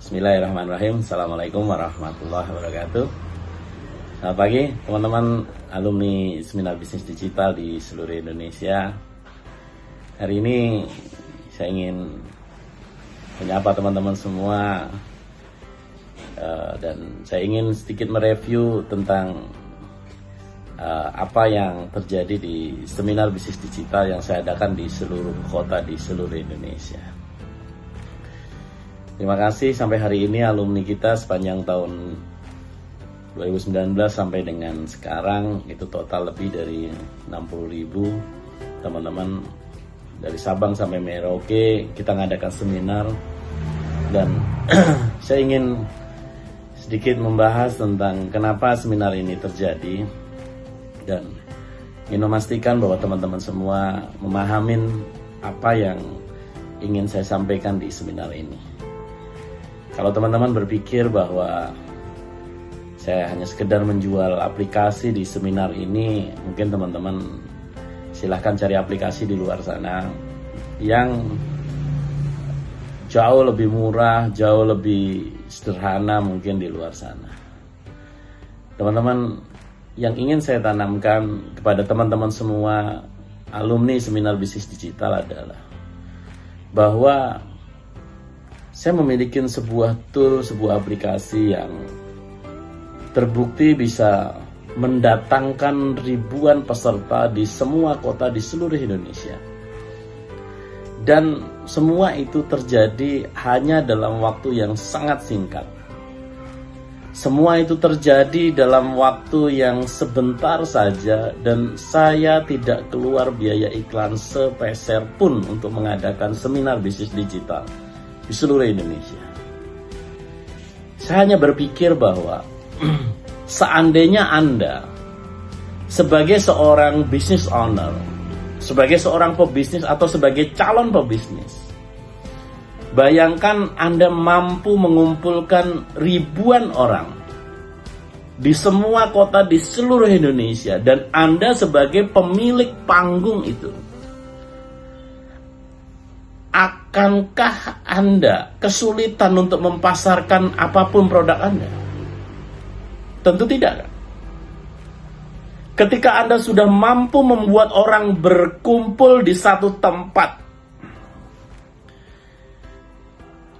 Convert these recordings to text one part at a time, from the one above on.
Bismillahirrahmanirrahim. Assalamualaikum warahmatullahi wabarakatuh. Selamat pagi teman-teman alumni Seminar Bisnis Digital di seluruh Indonesia. Hari ini saya ingin menyapa teman-teman semua dan saya ingin sedikit mereview tentang apa yang terjadi di Seminar Bisnis Digital yang saya adakan di seluruh kota di seluruh Indonesia. Terima kasih sampai hari ini alumni kita sepanjang tahun 2019 sampai dengan sekarang itu total lebih dari 60.000 teman-teman dari Sabang sampai Merauke kita ngadakan seminar, dan saya ingin sedikit membahas tentang kenapa seminar ini terjadi dan ingin memastikan bahwa teman-teman semua memahamin apa yang ingin saya sampaikan di seminar ini. Kalau teman-teman berpikir bahwa saya hanya sekedar menjual aplikasi di seminar ini, mungkin teman-teman silahkan cari aplikasi di luar sana yang jauh lebih murah, jauh lebih sederhana mungkin di luar sana. Teman-teman, yang ingin saya tanamkan kepada teman-teman semua alumni Seminar Bisnis Digital adalah bahwa saya memiliki sebuah tool, sebuah aplikasi yang terbukti bisa mendatangkan ribuan peserta di semua kota di seluruh Indonesia. Dan semua itu terjadi hanya dalam waktu yang sangat singkat. Semua itu terjadi dalam waktu yang sebentar saja dan saya tidak keluar biaya iklan sepeser pun untuk mengadakan seminar bisnis digital di seluruh Indonesia. Saya hanya berpikir bahwa seandainya Anda sebagai seorang business owner, sebagai seorang pebisnis atau sebagai calon pebisnis, bayangkan Anda mampu mengumpulkan ribuan orang di semua kota di seluruh Indonesia dan Anda sebagai pemilik panggung itu. Akankah Anda kesulitan untuk mempasarkan apapun produk Anda? Tentu tidak, kan? Ketika Anda sudah mampu membuat orang berkumpul di satu tempat,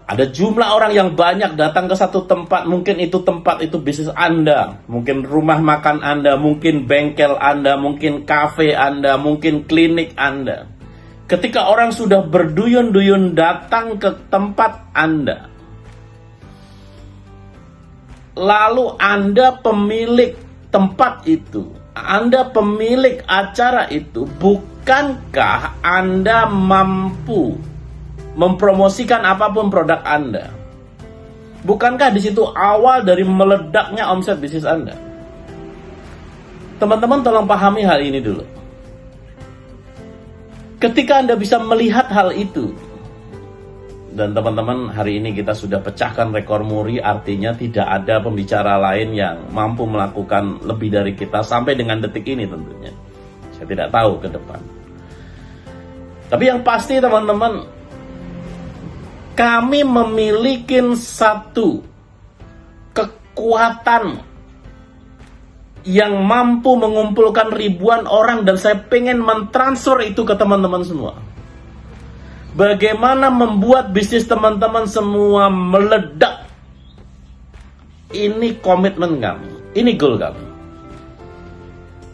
ada jumlah orang yang banyak datang ke satu tempat, mungkin itu tempat itu bisnis Anda, mungkin rumah makan Anda, mungkin bengkel Anda, mungkin kafe Anda, mungkin klinik Anda. Ketika orang sudah berduyun-duyun datang ke tempat Anda, lalu Anda pemilik tempat itu, Anda pemilik acara itu, bukankah Anda mampu mempromosikan apapun produk Anda? Bukankah di situ awal dari meledaknya omset bisnis Anda? Teman-teman tolong pahami hal ini dulu. Ketika Anda bisa melihat hal itu, dan teman-teman hari ini kita sudah pecahkan rekor muri, artinya tidak ada pembicara lain yang mampu melakukan lebih dari kita sampai dengan detik ini tentunya. Saya tidak tahu ke depan. Tapi yang pasti teman-teman, kami memiliki satu kekuatan yang mampu mengumpulkan ribuan orang dan saya pengen mentransfer itu ke teman-teman semua. Bagaimana membuat bisnis teman-teman semua meledak? Ini komitmen kami, ini goal kami.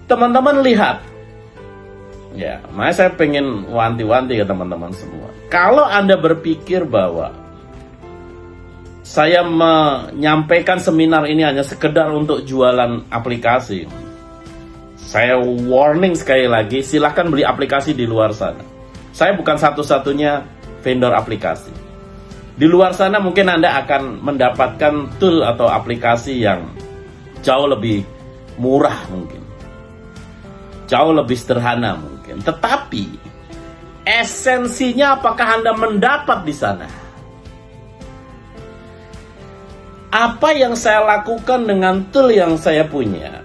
Teman-teman lihat, ya, makanya saya pengen wanti-wanti ke teman-teman semua. Kalau Anda berpikir bahwa saya menyampaikan seminar ini hanya sekedar untuk jualan aplikasi, saya warning sekali lagi, silahkan beli aplikasi di luar sana. Saya bukan satu-satunya vendor aplikasi. Di luar sana mungkin Anda akan mendapatkan tool atau aplikasi yang jauh lebih murah mungkin, jauh lebih sederhana mungkin. Tetapi esensinya apakah Anda mendapat di sana? Apa yang saya lakukan dengan tool yang saya punya?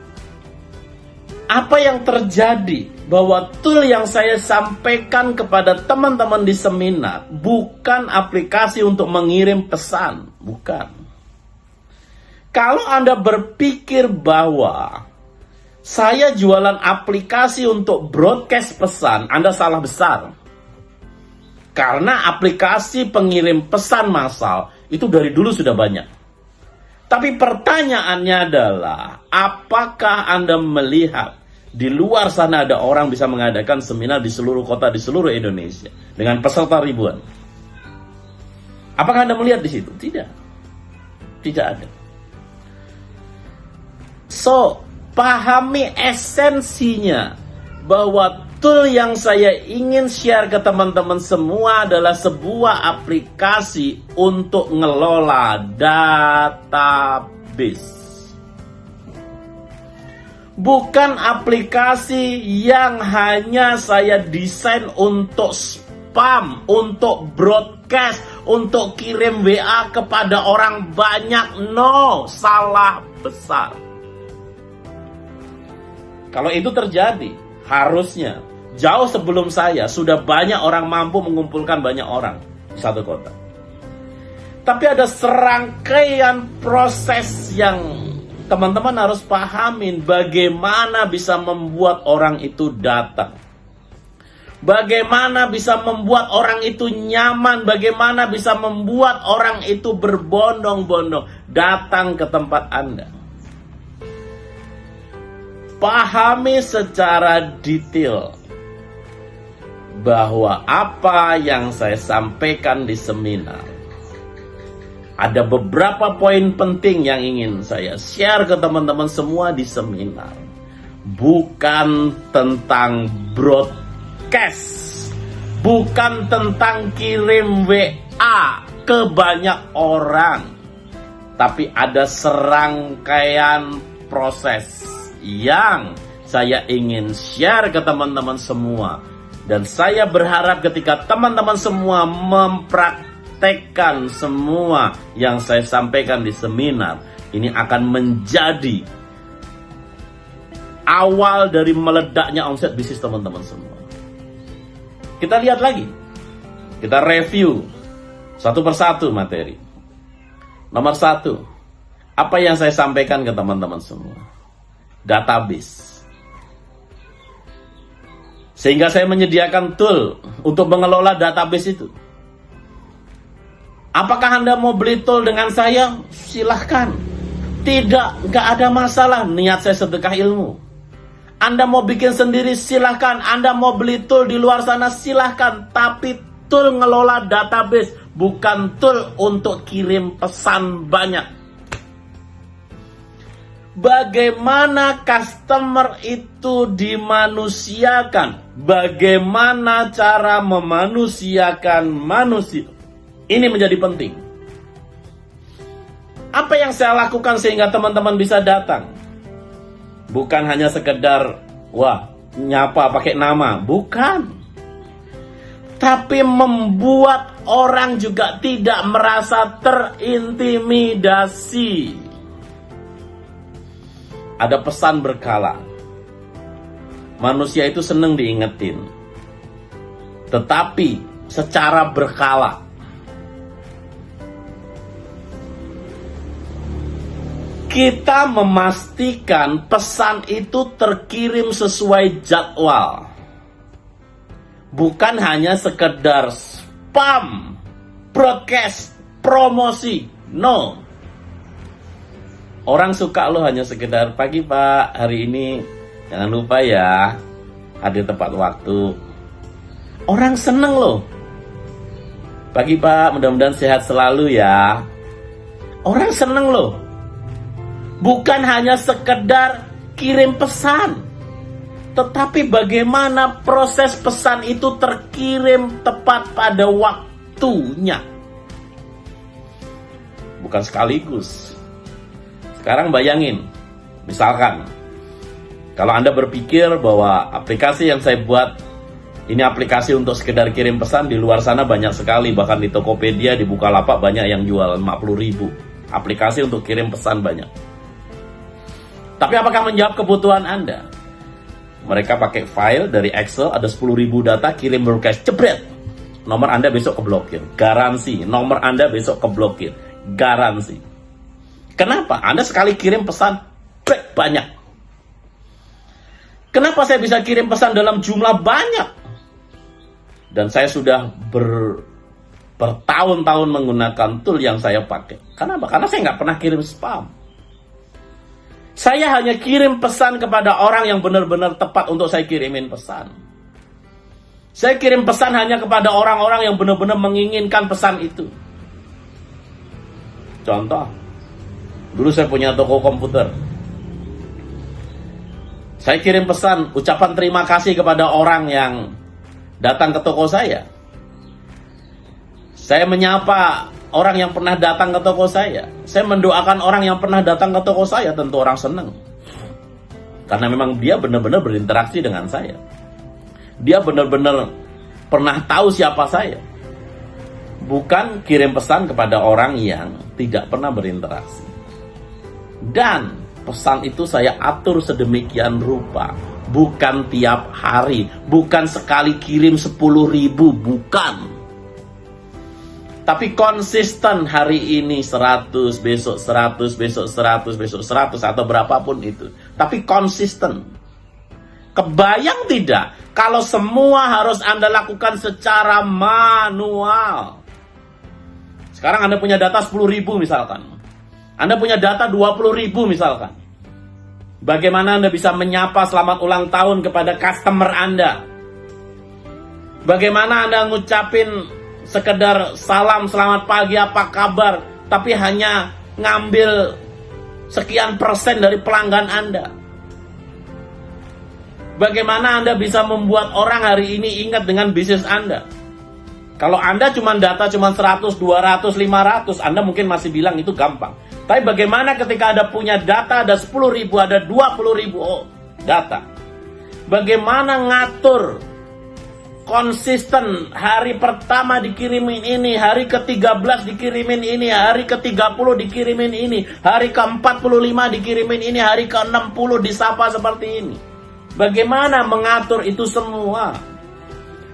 Apa yang terjadi bahwa tool yang saya sampaikan kepada teman-teman di seminar bukan aplikasi untuk mengirim pesan, Bukan. Kalau Anda berpikir bahwa saya jualan aplikasi untuk broadcast pesan, Anda salah besar. Karena aplikasi pengirim pesan massal itu dari dulu sudah banyak. Tapi pertanyaannya adalah, apakah Anda melihat di luar sana ada orang bisa mengadakan seminar di seluruh kota, di seluruh Indonesia dengan peserta ribuan? Apakah Anda melihat di situ? Tidak. Tidak ada. So, pahami esensinya bahwa tool yang saya ingin share ke teman-teman semua adalah sebuah aplikasi untuk ngelola database. Bukan aplikasi yang hanya saya desain untuk spam, untuk broadcast, untuk kirim WA kepada orang banyak. No, salah besar. Kalau itu terjadi, harusnya jauh sebelum saya sudah banyak orang mampu mengumpulkan banyak orang di satu kota. Tapi ada serangkaian proses yang teman-teman harus pahamin, bagaimana bisa membuat orang itu datang. Bagaimana bisa membuat orang itu nyaman, bagaimana bisa membuat orang itu berbondong-bondong datang ke tempat Anda. Pahami secara detail bahwa apa yang saya sampaikan di seminar, ada beberapa poin penting yang ingin saya share ke teman-teman semua di seminar. Bukan tentang broadcast, bukan tentang kirim WA ke banyak orang, tapi ada serangkaian proses yang saya ingin share ke teman-teman semua. Dan saya berharap ketika teman-teman semua mempraktekkan semua yang saya sampaikan di seminar, ini akan menjadi awal dari meledaknya omset bisnis teman-teman semua. Kita lihat lagi, kita review satu persatu materi. Nomor 1, apa yang saya sampaikan ke teman-teman semua? Database. Sehingga saya menyediakan tool untuk mengelola database itu. Apakah Anda mau beli tool dengan saya? Silahkan. Tidak, nggak ada masalah. Niat saya sedekah ilmu. Anda mau bikin sendiri? Silahkan. Anda mau beli tool di luar sana? Silahkan. Tapi tool ngelola database, bukan tool untuk kirim pesan banyak. Bagaimana customer itu dimanusiakan? Bagaimana cara memanusiakan manusia? Ini menjadi penting. Apa yang saya lakukan sehingga teman-teman bisa datang? Bukan hanya sekedar, wah, nyapa pakai nama. Bukan. Tapi membuat orang juga tidak merasa terintimidasi. Ada pesan berkala. Manusia itu senang diingetin. Tetapi secara berkala. Kita memastikan pesan itu terkirim sesuai jadwal. Bukan hanya sekedar spam, broadcast, promosi. No. Orang suka loh hanya sekedar, pagi Pak, hari ini jangan lupa ya hadir tepat waktu. Orang seneng loh. Pagi Pak, mudah-mudahan sehat selalu ya. Orang seneng loh. Bukan hanya sekedar kirim pesan, tetapi bagaimana proses pesan itu terkirim tepat pada waktunya. Bukan sekaligus. Sekarang bayangin, misalkan, kalau Anda berpikir bahwa aplikasi yang saya buat, ini aplikasi untuk sekedar kirim pesan, di luar sana banyak sekali, bahkan di Tokopedia, di Bukalapak banyak yang jual 50.000. Aplikasi untuk kirim pesan banyak. Tapi apakah menjawab kebutuhan Anda? Mereka pakai file dari Excel, ada 10.000 data, kirim broadcast, jebret. Nomor Anda besok keblokir. Garansi, nomor Anda besok keblokir. Garansi. Kenapa? Anda sekali kirim pesan banyak. Kenapa saya bisa kirim pesan dalam jumlah banyak? Dan saya sudah bertahun-tahun menggunakan tool yang saya pakai. Kenapa? Karena saya nggak pernah kirim spam. Saya hanya kirim pesan kepada orang yang benar-benar tepat untuk saya kirimin pesan. Saya kirim pesan hanya kepada orang-orang yang benar-benar menginginkan pesan itu. Contoh, dulu saya punya toko komputer. Saya kirim pesan ucapan terima kasih kepada orang yang datang ke toko saya. Saya menyapa orang yang pernah datang ke toko saya. Saya mendoakan orang yang pernah datang ke toko saya. Tentu orang senang. Karena memang dia benar-benar berinteraksi dengan saya. Dia benar-benar pernah tahu siapa saya. Bukan kirim pesan kepada orang yang tidak pernah berinteraksi. Dan pesan itu saya atur sedemikian rupa. Bukan tiap hari. Bukan sekali kirim 10.000. Bukan. Tapi konsisten, hari ini 100, besok 100, besok 100, besok 100, atau berapapun itu. Tapi konsisten. Kebayang tidak kalau semua harus Anda lakukan secara manual? Sekarang Anda punya data 10.000 misalkan. Anda punya data 20.000 misalkan. Bagaimana Anda bisa menyapa selamat ulang tahun kepada customer Anda? Bagaimana Anda ngucapin sekedar salam selamat pagi apa kabar, tapi hanya ngambil sekian persen dari pelanggan Anda? Bagaimana Anda bisa membuat orang hari ini ingat dengan bisnis Anda? Kalau Anda data cuma 100, 200, 500, Anda mungkin masih bilang itu gampang. Tapi bagaimana ketika Anda punya data ada 10.000, ada 20.000 data? Bagaimana ngatur konsisten, hari pertama dikirimin ini, hari ke-13 dikirimin ini, hari ke-30 dikirimin ini, hari ke-45 dikirimin ini, hari ke-60 disapa seperti ini. Bagaimana mengatur itu semua?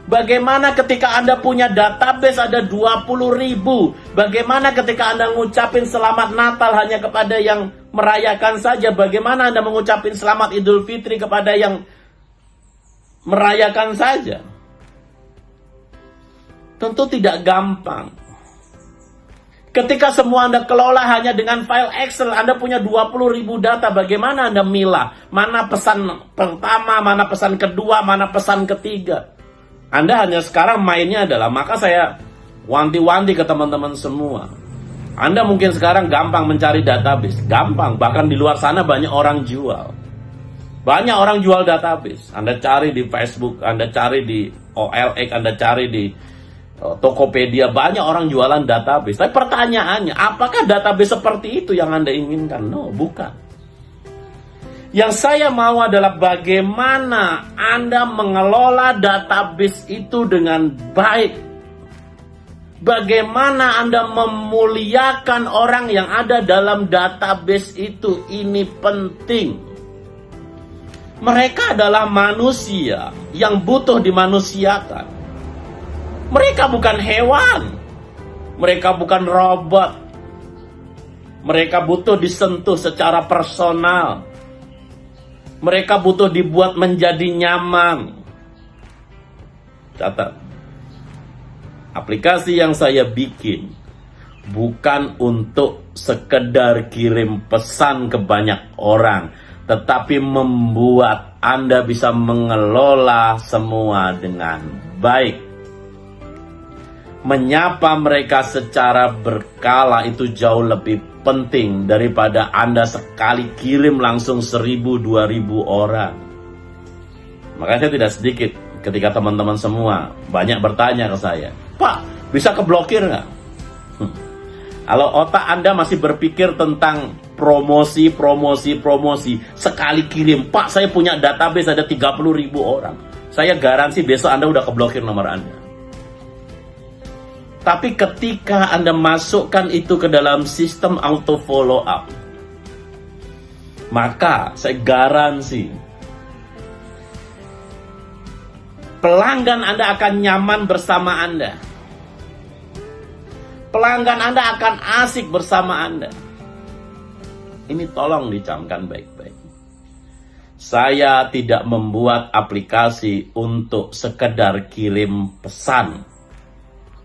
Bagaimana ketika Anda punya database ada 20.000? Bagaimana ketika Anda ngucapin selamat Natal hanya kepada yang merayakan saja? Bagaimana Anda mengucapin selamat Idul Fitri kepada yang merayakan saja? Tentu tidak gampang. Ketika semua Anda kelola hanya dengan file Excel, Anda punya 20.000 data, bagaimana Anda milah? Mana pesan pertama, mana pesan kedua, mana pesan ketiga? Anda hanya sekarang mainnya adalah, maka saya wanti-wanti ke teman-teman semua. Anda mungkin sekarang gampang mencari database. Gampang, bahkan di luar sana banyak orang jual. Banyak orang jual database. Anda cari di Facebook, Anda cari di OLX, Anda cari di Tokopedia, banyak orang jualan database. Tapi pertanyaannya, apakah database seperti itu yang Anda inginkan? No, bukan. Yang saya mau adalah bagaimana Anda mengelola database itu dengan baik. Bagaimana Anda memuliakan orang yang ada dalam database itu. Ini penting. Mereka adalah manusia yang butuh dimanusiakan. Mereka bukan hewan. Mereka bukan robot. Mereka butuh disentuh secara personal. Mereka butuh dibuat menjadi nyaman. Catat. Aplikasi yang saya bikin bukan untuk sekedar kirim pesan ke banyak orang, tetapi membuat Anda bisa mengelola semua dengan baik. Menyapa mereka secara berkala itu jauh lebih penting daripada Anda sekali kirim langsung 1.000-2.000 orang. Makanya saya tidak sedikit ketika teman-teman semua banyak bertanya ke saya, Pak, bisa keblokir nggak? Kalau otak Anda masih berpikir tentang promosi, sekali kirim, Pak, saya punya database ada 30.000 orang. Saya garansi besok Anda udah keblokir nomor Anda. Tapi ketika Anda masukkan itu ke dalam sistem auto follow up, maka saya garansi pelanggan Anda akan nyaman bersama Anda. pelanggan Anda akan asik bersama Anda. Ini tolong dicamkan baik-baik. Saya tidak membuat aplikasi untuk sekedar kirim pesan.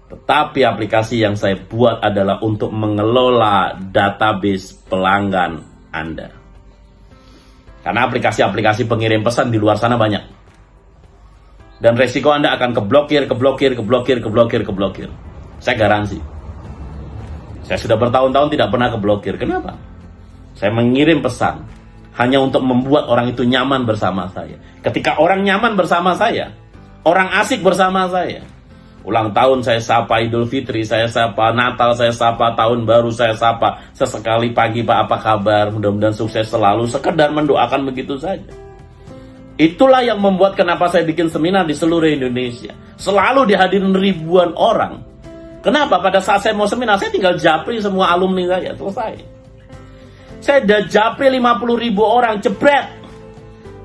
Tetapi aplikasi yang saya buat adalah untuk mengelola database pelanggan Anda. Karena aplikasi-aplikasi pengirim pesan di luar sana banyak. Dan resiko Anda akan keblokir. Saya garansi. Saya sudah bertahun-tahun tidak pernah keblokir. Kenapa? Saya mengirim pesan hanya untuk membuat orang itu nyaman bersama saya. Ketika orang nyaman bersama saya, orang asik bersama saya, ulang tahun saya sapa, Idul Fitri saya sapa, Natal saya sapa, tahun baru saya sapa, sesekali pagi Pak apa kabar, mudah-mudahan sukses selalu, sekedar mendoakan begitu saja. Itulah yang membuat kenapa saya bikin seminar di seluruh Indonesia. Selalu dihadirin ribuan orang. Kenapa? Pada saat saya mau seminar, saya tinggal japri semua alumni saya, selesai. Saya udah japri 50.000 orang, jebret.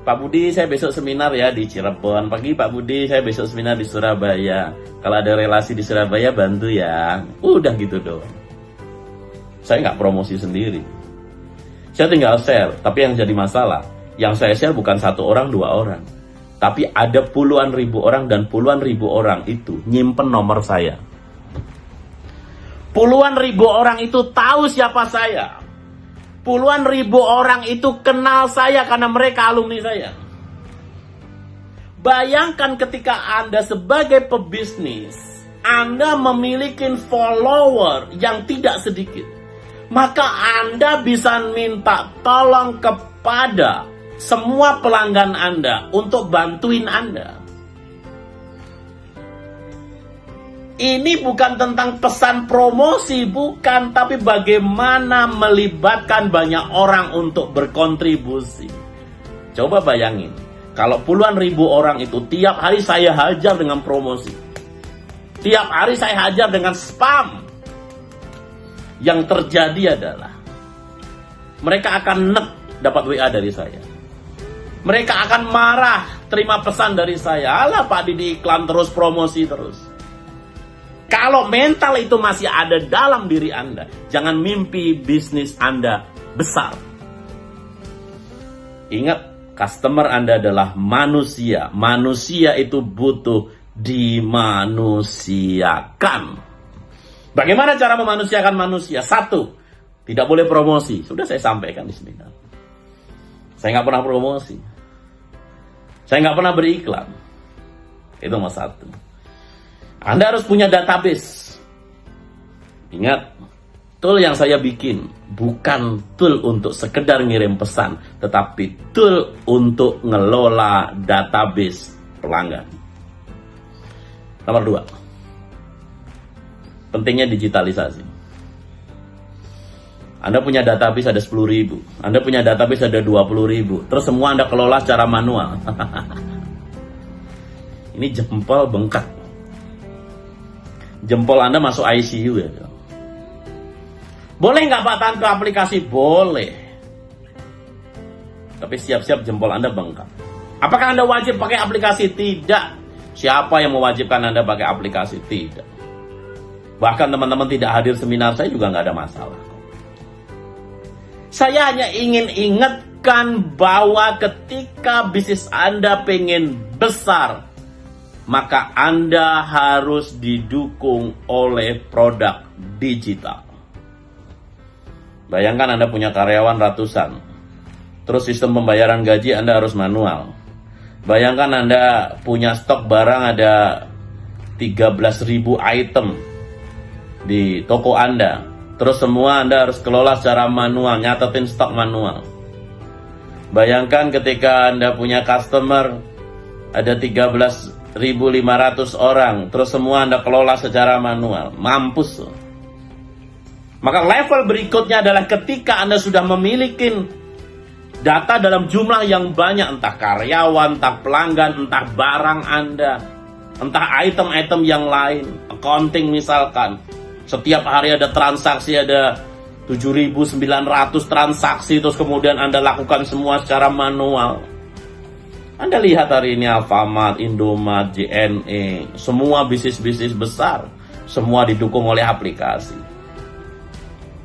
Pak Budi, saya besok seminar ya di Cirebon. Pagi Pak Budi, saya besok seminar di Surabaya. Kalau ada relasi di Surabaya, bantu ya. Udah gitu doang. Saya nggak promosi sendiri. Saya tinggal share, tapi yang jadi masalah, yang saya share bukan 1 orang, 2 orang. Tapi ada puluhan ribu orang, dan puluhan ribu orang itu nyimpen nomor saya. Puluhan ribu orang itu tahu siapa saya. Puluhan ribu orang itu kenal saya karena mereka alumni saya. Bayangkan ketika Anda sebagai pebisnis, Anda memiliki follower yang tidak sedikit. Maka Anda bisa minta tolong kepada semua pelanggan Anda untuk bantuin Anda. Ini bukan tentang pesan promosi, bukan, tapi bagaimana melibatkan banyak orang untuk berkontribusi. Coba bayangin, kalau puluhan ribu orang itu tiap hari saya hajar dengan promosi. Tiap hari saya hajar dengan spam. Yang terjadi adalah mereka akan nek dapat WA dari saya. Mereka akan marah terima pesan dari saya. Alah Pak Didi iklan terus, promosi terus. Kalau mental itu masih ada dalam diri Anda, jangan mimpi bisnis Anda besar. Ingat, customer Anda adalah manusia. Manusia itu butuh dimanusiakan. Bagaimana cara memanusiakan manusia? 1, tidak boleh promosi. Sudah saya sampaikan di seminar. Saya nggak pernah promosi. Saya nggak pernah beriklan. Itu nomor 1. Anda harus punya database. Ingat, tool yang saya bikin bukan tool untuk sekedar ngirim pesan, tetapi tool untuk ngelola database pelanggan. Nomor 2, pentingnya digitalisasi. Anda punya database ada 10.000, Anda punya database ada 20.000, terus semua Anda kelola secara manual. Ini jempol bengkak. Jempol Anda masuk ICU ya. Boleh nggak Pak tanpa aplikasi? Boleh. Tapi siap-siap jempol Anda bengkak. Apakah Anda wajib pakai aplikasi? Tidak. Siapa yang mewajibkan Anda pakai aplikasi? Tidak. Bahkan teman-teman tidak hadir seminar saya juga nggak ada masalah. Saya hanya ingin ingatkan bahwa ketika bisnis Anda pengen besar, maka Anda harus didukung oleh produk digital. Bayangkan Anda punya karyawan ratusan, terus sistem pembayaran gaji Anda harus manual. Bayangkan Anda punya stok barang ada 13.000 item di toko Anda, terus semua Anda harus kelola secara manual, nyatetin stok manual. Bayangkan ketika Anda punya customer ada 13.500 orang, terus semua Anda kelola secara manual, mampus. Maka level berikutnya adalah ketika Anda sudah memiliki data dalam jumlah yang banyak, entah karyawan, entah pelanggan, entah barang Anda, entah item-item yang lain, accounting misalkan, setiap hari ada transaksi, ada 7.900 transaksi, terus kemudian Anda lakukan semua secara manual. Anda lihat hari ini Alfamart, Indomaret, JNE, semua bisnis-bisnis besar, semua didukung oleh aplikasi.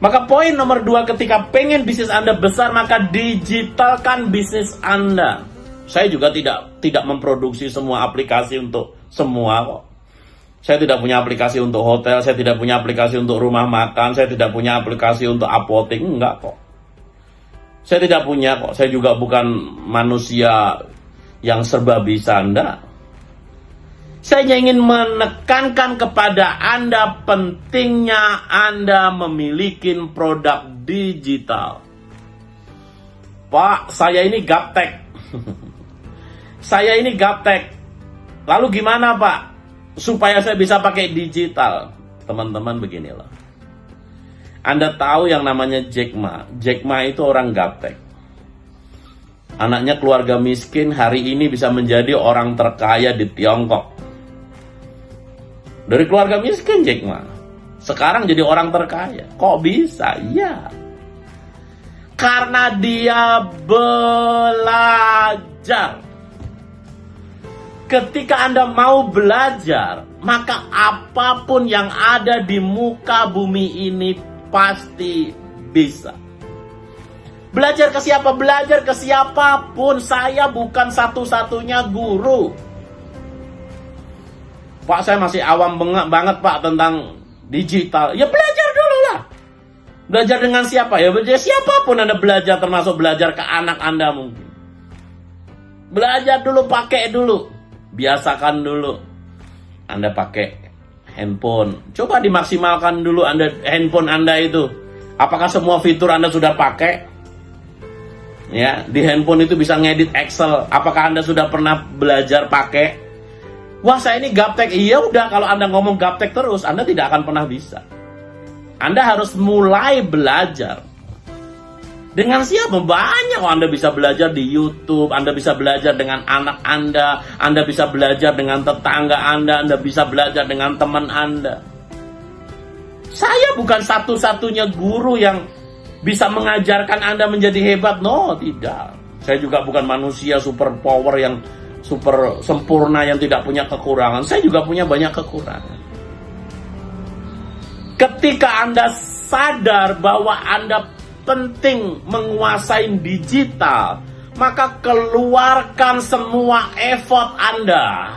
Maka poin nomor 2, ketika pengen bisnis Anda besar, maka digitalkan bisnis Anda. Saya juga tidak memproduksi semua aplikasi untuk semua kok. Saya tidak punya aplikasi untuk hotel, saya tidak punya aplikasi untuk rumah makan, saya tidak punya aplikasi untuk apotek, enggak kok. Saya tidak punya kok, saya juga bukan manusia yang serba bisa, enggak. Saya ingin menekankan kepada Anda pentingnya Anda memiliki produk digital. Pak, saya ini gaptek. Saya ini gaptek. Lalu gimana Pak? Supaya saya bisa pakai digital. Teman-teman beginilah. Anda tahu yang namanya Jack Ma. Jack Ma itu orang gaptek. Anaknya keluarga miskin, hari ini bisa menjadi orang terkaya di Tiongkok. Dari keluarga miskin Jack Ma, sekarang jadi orang terkaya. Kok bisa? Ya, karena dia belajar. Ketika Anda mau belajar, maka apapun yang ada di muka bumi ini pasti bisa. Belajar ke siapa? Belajar ke siapapun. Saya bukan satu-satunya guru. Pak, saya masih awam banget Pak tentang digital. Ya belajar dulu lah. Belajar dengan siapa? Ya belajar siapapun Anda belajar, termasuk belajar ke anak Anda mungkin. Belajar dulu, pakai dulu. Biasakan dulu. Anda pakai handphone. Coba dimaksimalkan dulu handphone Anda itu. Apakah semua fitur Anda sudah pakai? Ya, di handphone itu bisa ngedit Excel. Apakah Anda sudah pernah belajar pakai? Wah, saya ini gaptek. Iya udah, kalau Anda ngomong gaptek terus, Anda tidak akan pernah bisa. Anda harus mulai belajar. Dengan siapa? Banyak. Anda bisa belajar di YouTube, Anda bisa belajar dengan anak Anda bisa belajar dengan tetangga Anda bisa belajar dengan teman Anda. Saya bukan satu-satunya guru yang bisa mengajarkan Anda menjadi hebat. No, tidak. Saya juga bukan manusia super power yang super sempurna yang tidak punya kekurangan. Saya juga punya banyak kekurangan. Ketika Anda sadar bahwa Anda penting menguasai digital, maka keluarkan semua effort Anda.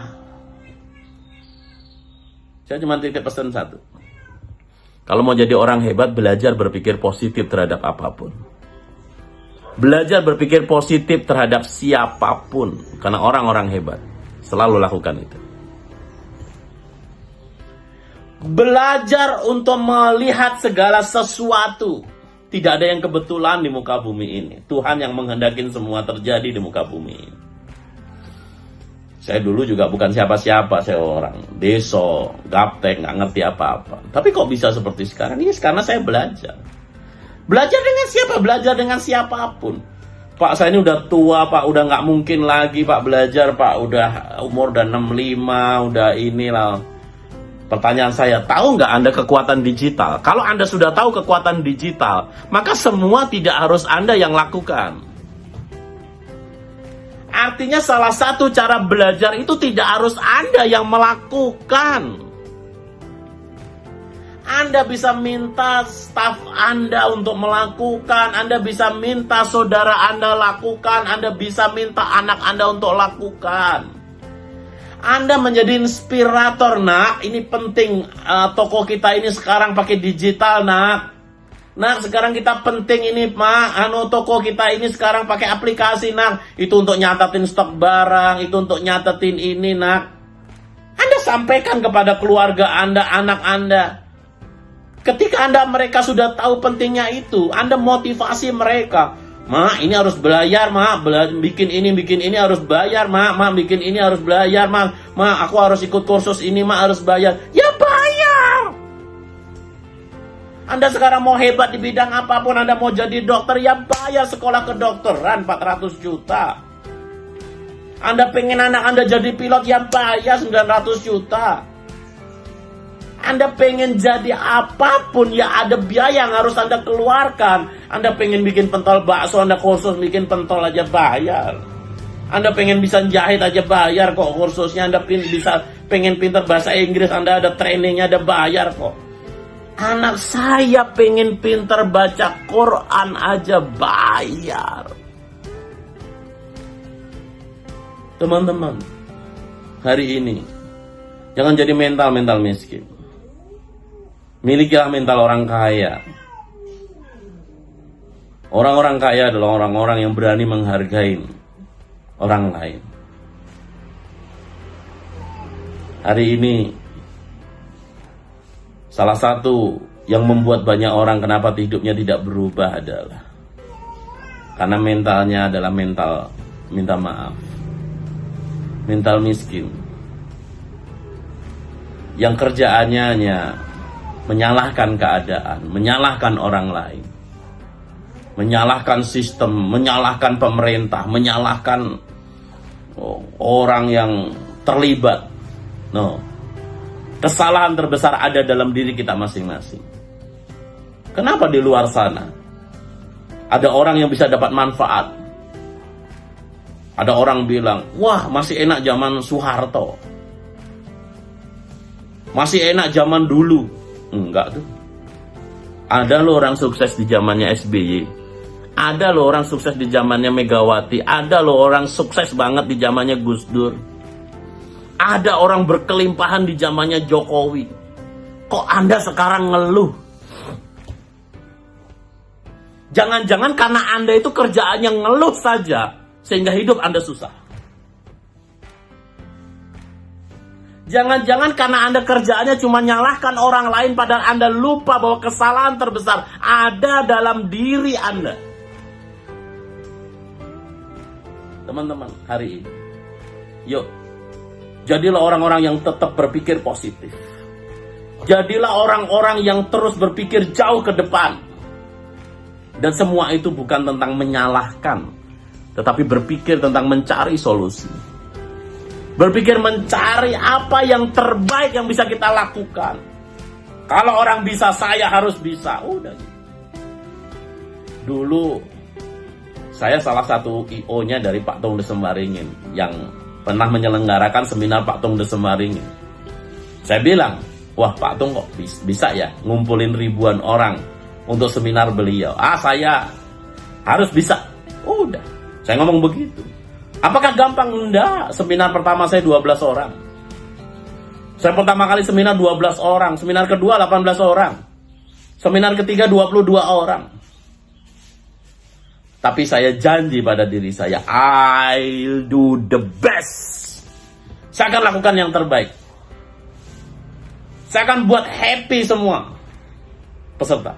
Saya cuma titip pesan satu. Kalau mau jadi orang hebat, belajar berpikir positif terhadap apapun. Belajar berpikir positif terhadap siapapun. Karena orang-orang hebat selalu lakukan itu. Belajar untuk melihat segala sesuatu. Tidak ada yang kebetulan di muka bumi ini. Tuhan yang menghendaki semua terjadi di muka bumi ini. Saya dulu juga bukan siapa-siapa. Saya orang deso, gaptek, nggak ngerti apa-apa. Tapi kok bisa seperti sekarang? Ini karena saya belajar. Belajar dengan siapa? Belajar dengan siapapun. Pak, saya ini udah tua, Pak. Udah nggak mungkin lagi, Pak, belajar, Pak. Udah umur udah 65, udah inilah. Pertanyaan saya, tahu nggak Anda kekuatan digital? Kalau Anda sudah tahu kekuatan digital, maka semua tidak harus Anda yang lakukan. Artinya salah satu cara belajar itu tidak harus Anda yang melakukan. Anda bisa minta staf Anda untuk melakukan, Anda bisa minta saudara Anda lakukan, Anda bisa minta anak Anda untuk lakukan. Anda menjadi inspirator, nak. Ini penting. Toko kita ini sekarang pakai digital, nak. Nak, sekarang kita penting ini, Pak. Toko kita ini sekarang pakai aplikasi, nak. Itu untuk nyatatin stok barang, itu untuk nyatetin ini, nak. Anda sampaikan kepada keluarga Anda, anak Anda. Ketika mereka sudah tahu pentingnya itu, Anda motivasi mereka. Ma, ini harus bayar, ma. Bikin ini harus bayar, ma. Bikin ini harus bayar, ma. Aku harus ikut kursus ini, ma, harus bayar. Ya bayar. Anda sekarang mau hebat di bidang apapun, Anda mau jadi dokter, ya bayar sekolah kedokteran 400 juta. Anda pengen anak Anda jadi pilot, ya bayar 900 juta. Anda pengen jadi apapun, ya ada biaya yang harus Anda keluarkan. Anda pengen bikin pentol bakso, Anda kursus bikin pentol aja bayar. Anda pengen bisa jahit aja bayar kok kursusnya. Anda pengen pintar bahasa Inggris, Anda ada trainingnya, ada bayar kok. Anak saya pengen pintar baca Quran aja bayar. Teman-teman, hari ini jangan jadi mental miskin. Milikilah mental orang kaya. Orang-orang kaya adalah orang-orang yang berani menghargai orang lain. Hari ini salah satu yang membuat banyak orang kenapa hidupnya tidak berubah adalah karena mentalnya adalah mental minta maaf, mental miskin, yang kerjaannya hanya menyalahkan keadaan, menyalahkan orang lain, menyalahkan sistem, menyalahkan pemerintah, menyalahkan orang yang terlibat. No. Kesalahan terbesar ada dalam diri kita masing-masing. Kenapa di luar sana ada orang yang bisa dapat manfaat? Ada orang bilang, wah masih enak zaman Soeharto, masih enak zaman dulu. Enggak tuh. Ada loh orang sukses di zamannya SBY, ada loh orang sukses di zamannya Megawati, ada loh orang sukses banget di zamannya Gus Dur. Ada orang berkelimpahan di zamannya Jokowi. Kok Anda sekarang ngeluh? Jangan-jangan karena Anda itu kerjaannya ngeluh saja, sehingga hidup Anda susah. Jangan-jangan karena Anda kerjaannya cuma nyalahkan orang lain, padahal Anda lupa bahwa kesalahan terbesar ada dalam diri Anda. Teman-teman, hari ini, yuk, jadilah orang-orang yang tetap berpikir positif. Jadilah orang-orang yang terus berpikir jauh ke depan. Dan semua itu bukan tentang menyalahkan, tetapi berpikir tentang mencari solusi. Berpikir mencari apa yang terbaik yang bisa kita lakukan. Kalau orang bisa, saya harus bisa. Udah. Dulu, saya salah satu IO-nya dari Pak Tung Desemaringin yang pernah menyelenggarakan seminar Pak Tung Desemaringin. Saya bilang, wah Pak Tung kok bisa ya ngumpulin ribuan orang untuk seminar beliau. Saya harus bisa. Udah, saya ngomong begitu. Apakah gampang? Enggak. Seminar pertama saya 12 orang. Saya pertama kali seminar 12 orang. Seminar kedua 18 orang. Seminar ketiga 22 orang. Tapi saya janji pada diri saya, I'll do the best. Saya akan lakukan yang terbaik. Saya akan buat happy semua peserta.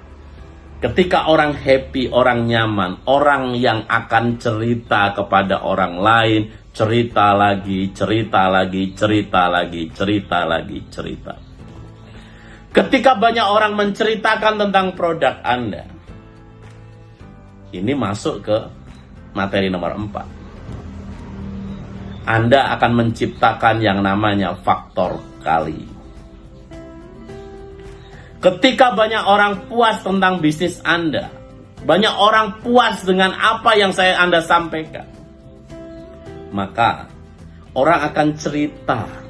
Ketika orang happy, orang nyaman, orang yang akan cerita kepada orang lain, cerita lagi, cerita lagi, cerita lagi, cerita lagi, cerita. Ketika banyak orang menceritakan tentang produk Anda, ini masuk ke materi nomor 4. Anda akan menciptakan yang namanya faktor kali. Ketika banyak orang puas tentang bisnis Anda, banyak orang puas dengan apa yang Anda sampaikan, maka orang akan cerita.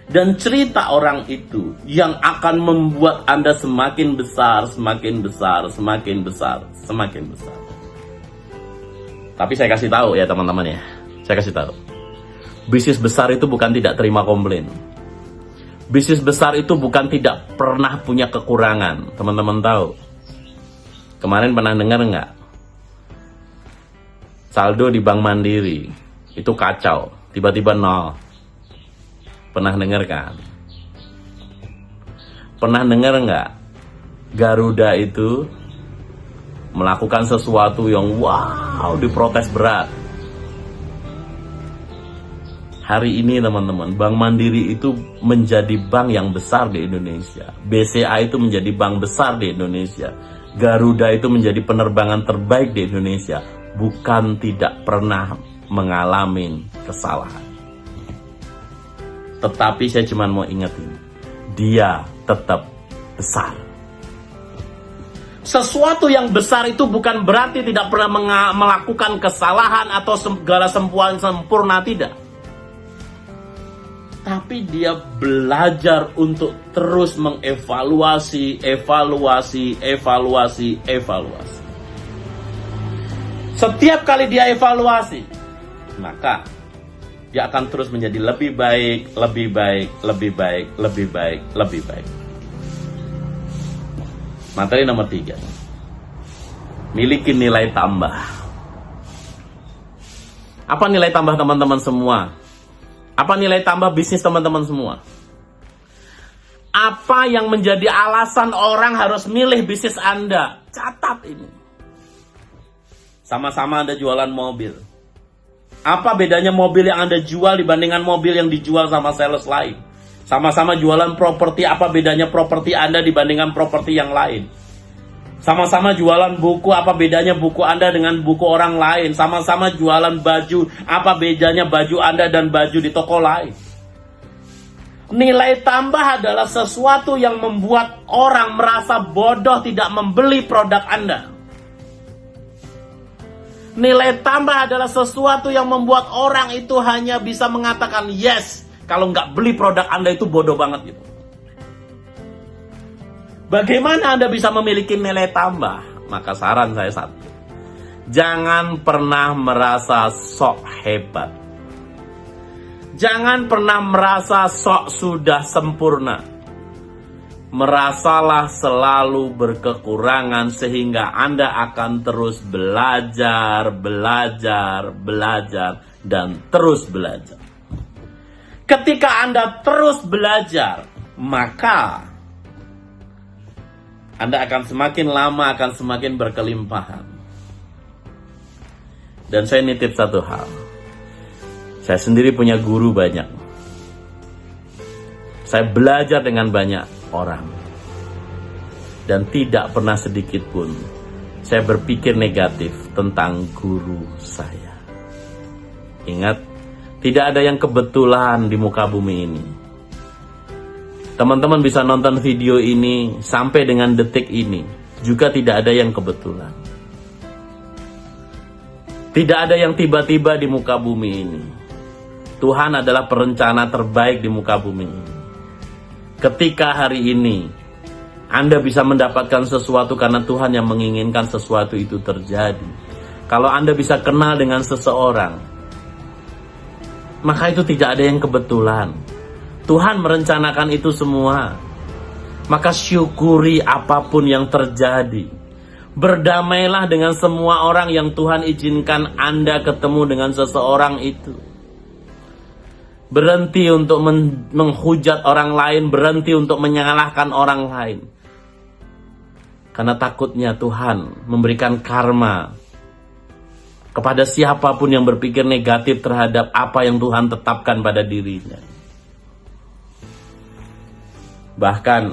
Dan cerita orang itu yang akan membuat Anda semakin besar, semakin besar, semakin besar, semakin besar. Tapi saya kasih tahu ya teman-teman ya. Saya kasih tahu. Bisnis besar itu bukan tidak terima komplain. Bisnis besar itu bukan tidak pernah punya kekurangan. Teman-teman tahu. Kemarin pernah dengar nggak? Saldo di Bank Mandiri itu kacau. Tiba-tiba nol. Pernah dengar kan? Pernah dengar nggak? Garuda itu melakukan sesuatu yang wow, diprotes berat. Hari ini teman-teman, Bank Mandiri itu menjadi bank yang besar di Indonesia. BCA itu menjadi bank besar di Indonesia. Garuda itu menjadi penerbangan terbaik di Indonesia. Bukan tidak pernah mengalami kesalahan. Tetapi saya cuma mau ingetin, dia tetap besar. Sesuatu yang besar itu bukan berarti tidak pernah melakukan kesalahan atau segala sempurna, tidak. tapi dia belajar untuk terus mengevaluasi, evaluasi. Setiap kali dia evaluasi, maka dia akan terus menjadi lebih baik. Materi nomor 3. Miliki nilai tambah. Apa nilai tambah teman-teman semua? Apa nilai tambah bisnis teman-teman semua? Apa yang menjadi alasan orang harus milih bisnis Anda? Catat ini. Sama-sama Anda jualan mobil. Apa bedanya mobil yang Anda jual dibandingkan mobil yang dijual sama sales lain? Sama-sama jualan properti, apa bedanya properti Anda dibandingkan properti yang lain? Sama-sama jualan buku, apa bedanya buku Anda dengan buku orang lain? Sama-sama jualan baju, apa bedanya baju Anda dan baju di toko lain? Nilai tambah adalah sesuatu yang membuat orang merasa bodoh tidak membeli produk Anda. Nilai tambah adalah sesuatu yang membuat orang itu hanya bisa mengatakan yes. Kalau nggak beli produk Anda itu bodoh banget gitu. Bagaimana Anda bisa memiliki nilai tambah? Maka saran saya satu. Jangan pernah merasa sok hebat. Jangan pernah merasa sok sudah sempurna. Merasalah selalu berkekurangan sehingga Anda akan terus belajar, dan terus belajar. Ketika Anda terus belajar, maka Anda akan semakin lama akan semakin berkelimpahan. Dan saya nitip satu hal. Saya sendiri punya guru banyak. Saya belajar dengan banyak orang. Dan tidak pernah sedikit pun saya berpikir negatif tentang guru saya. Ingat, tidak ada yang kebetulan di muka bumi ini. Teman-teman bisa nonton video ini sampai dengan detik ini. Juga tidak ada yang kebetulan. Tidak ada yang tiba-tiba di muka bumi ini. Tuhan adalah perencana terbaik di muka bumi ini. Ketika hari ini Anda bisa mendapatkan sesuatu karena Tuhan yang menginginkan sesuatu itu terjadi. Kalau Anda bisa kenal dengan seseorang, maka itu tidak ada yang kebetulan. Tuhan merencanakan itu semua. Maka syukuri apapun yang terjadi. Berdamailah dengan semua orang yang Tuhan izinkan Anda ketemu dengan seseorang itu. Berhenti untuk menghujat orang lain, berhenti untuk menyalahkan orang lain. Karena takutnya Tuhan memberikan karma kepada siapapun yang berpikir negatif terhadap apa yang Tuhan tetapkan pada dirinya. Bahkan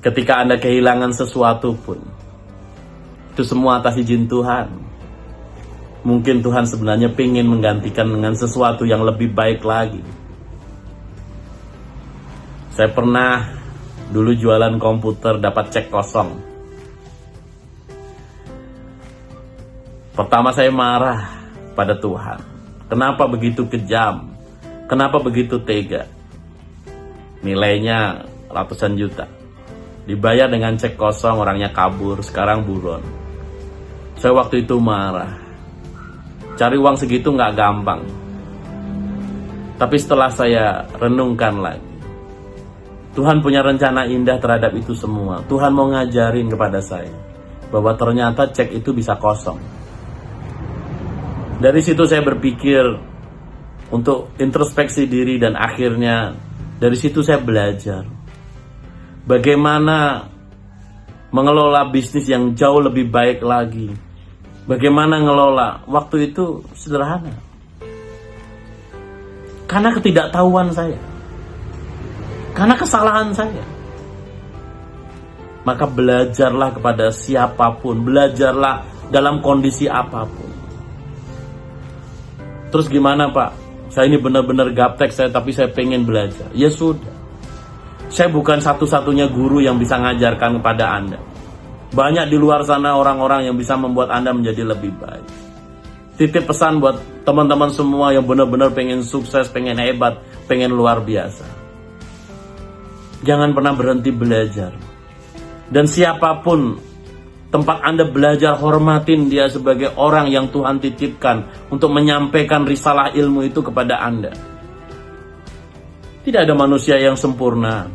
ketika Anda kehilangan sesuatu pun, itu semua atas izin Tuhan. Mungkin Tuhan sebenarnya ingin menggantikan dengan sesuatu yang lebih baik lagi. Saya pernah dulu jualan komputer dapat cek kosong. Pertama saya marah pada Tuhan. Kenapa begitu kejam? Kenapa begitu tega? Nilainya ratusan juta. Dibayar dengan cek kosong, orangnya kabur, sekarang buron. Saya waktu itu marah. Cari uang segitu nggak gampang. Tapi setelah saya renungkan lagi, Tuhan punya rencana indah terhadap itu semua. Tuhan mau ngajarin kepada saya bahwa ternyata cek itu bisa kosong. Dari situ saya berpikir untuk introspeksi diri dan akhirnya dari situ saya belajar bagaimana mengelola bisnis yang jauh lebih baik lagi. Bagaimana ngelola waktu itu sederhana. Karena ketidaktahuan saya. Karena kesalahan saya. Maka belajarlah kepada siapapun. Belajarlah dalam kondisi apapun. Terus gimana Pak? Saya ini benar-benar gaptek tapi saya pengen belajar. Ya sudah. Saya bukan satu-satunya guru yang bisa ngajarkan kepada Anda. Banyak di luar sana orang-orang yang bisa membuat Anda menjadi lebih baik. titip pesan buat teman-teman semua yang benar-benar pengen sukses, pengen hebat, pengen luar biasa. Jangan pernah berhenti belajar. Dan siapapun tempat Anda belajar, hormatin dia sebagai orang yang Tuhan titipkan untuk menyampaikan risalah ilmu itu kepada Anda. Tidak ada manusia yang sempurna.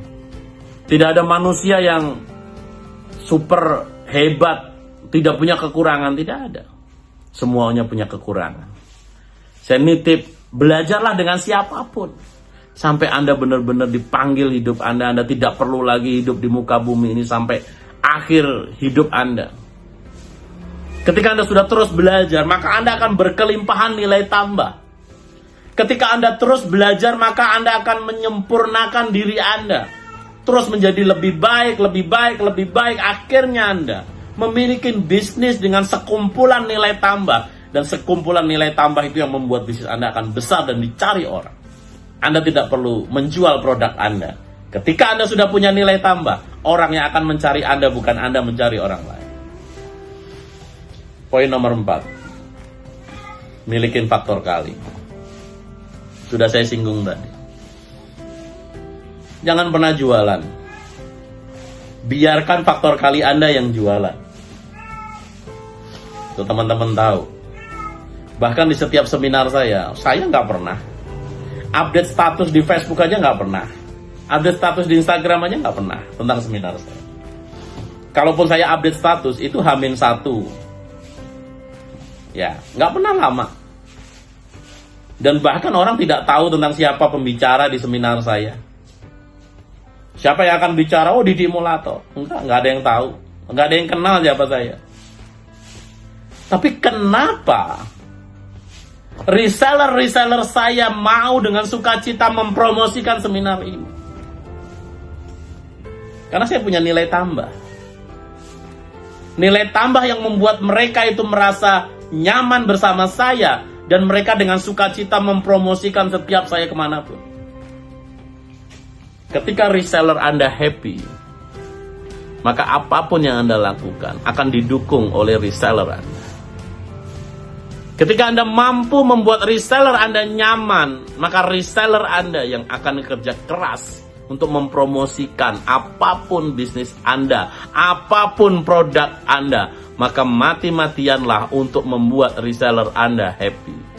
Tidak ada manusia yang super hebat, tidak punya kekurangan, tidak ada. Semuanya punya kekurangan. Saya nitip, belajarlah dengan siapapun. Sampai Anda benar-benar dipanggil hidup Anda tidak perlu lagi hidup di muka bumi ini sampai akhir hidup Anda. Ketika Anda sudah terus belajar, maka Anda akan berkelimpahan nilai tambah. Ketika Anda terus belajar, maka Anda akan menyempurnakan diri Anda. Terus menjadi lebih baik, lebih baik, lebih baik. Akhirnya Anda memiliki bisnis dengan sekumpulan nilai tambah. Dan sekumpulan nilai tambah itu yang membuat bisnis Anda akan besar dan dicari orang. Anda tidak perlu menjual produk Anda. Ketika Anda sudah punya nilai tambah, orang yang akan mencari Anda, bukan Anda mencari orang lain. Poin nomor 4. Milikin faktor kali. Sudah saya singgung tadi. Jangan pernah jualan. Biarkan faktor kali Anda yang jualan. Itu teman-teman tahu. Bahkan di setiap seminar saya nggak pernah update status di Facebook aja nggak pernah. Update status di Instagram aja nggak pernah tentang seminar saya. Kalaupun saya update status itu H-1. Ya, nggak pernah lama. Dan bahkan orang tidak tahu tentang siapa pembicara di seminar saya. Siapa yang akan bicara? Oh, Didi Mulato. Nggak ada yang tahu. Nggak ada yang kenal siapa saya. Tapi kenapa reseller saya mau dengan sukacita mempromosikan seminar ini? Karena saya punya nilai tambah. Nilai tambah yang membuat mereka itu merasa nyaman bersama saya. Dan mereka dengan sukacita mempromosikan setiap saya kemanapun. Ketika reseller Anda happy, maka apapun yang Anda lakukan akan didukung oleh reseller Anda. Ketika Anda mampu membuat reseller Anda nyaman, maka reseller Anda yang akan kerja keras untuk mempromosikan apapun bisnis Anda, apapun produk Anda, maka mati-matianlah untuk membuat reseller Anda happy.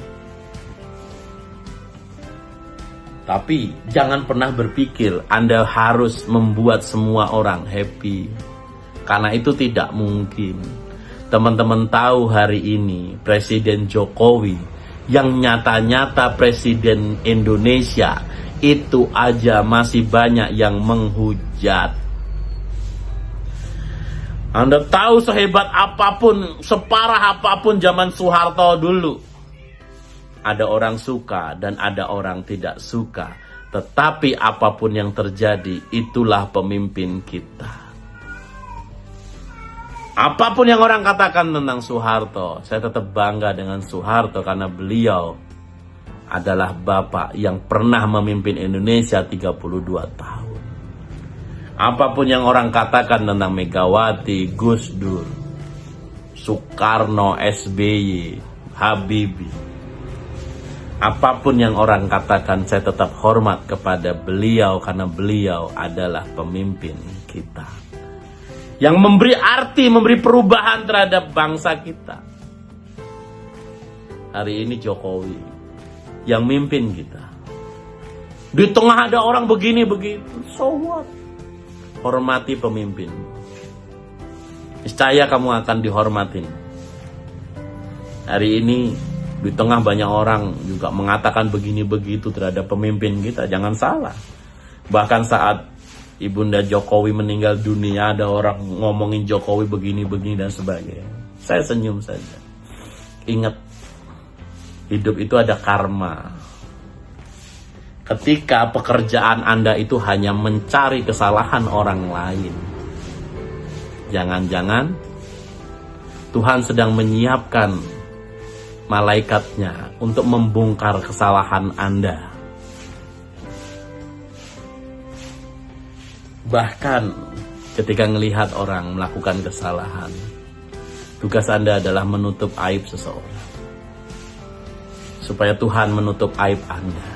Tapi jangan pernah berpikir Anda harus membuat semua orang happy. Karena itu tidak mungkin. Teman-teman tahu hari ini Presiden Jokowi yang nyata-nyata Presiden Indonesia itu aja masih banyak yang menghujat. Anda tahu sehebat apapun, separah apapun zaman Soeharto dulu, ada orang suka dan ada orang tidak suka. Tetapi apapun yang terjadi, itulah pemimpin kita. Apapun yang orang katakan tentang Soeharto, saya tetap bangga dengan Soeharto karena beliau adalah bapak yang pernah memimpin Indonesia 32 tahun. Apapun yang orang katakan tentang Megawati, Gus Dur, Soekarno, SBY, Habibie, apapun yang orang katakan, saya tetap hormat kepada beliau karena beliau adalah pemimpin kita. Yang memberi arti, memberi perubahan terhadap bangsa kita. Hari ini Jokowi yang mimpin kita. Di tengah ada orang begini begitu, so what? Hormati pemimpin. Niscaya kamu akan dihormatin. Hari ini di tengah banyak orang juga mengatakan begini begitu terhadap pemimpin kita. Jangan salah. Bahkan saat Ibunda Jokowi meninggal dunia, ada orang ngomongin Jokowi begini-begini dan sebagainya. Saya senyum saja. Ingat, hidup itu ada karma. Ketika pekerjaan Anda itu hanya mencari kesalahan orang lain, jangan-jangan Tuhan sedang menyiapkan malaikatnya untuk membongkar kesalahan Anda. Bahkan ketika melihat orang melakukan kesalahan, tugas Anda adalah menutup aib seseorang. supaya Tuhan menutup aib Anda.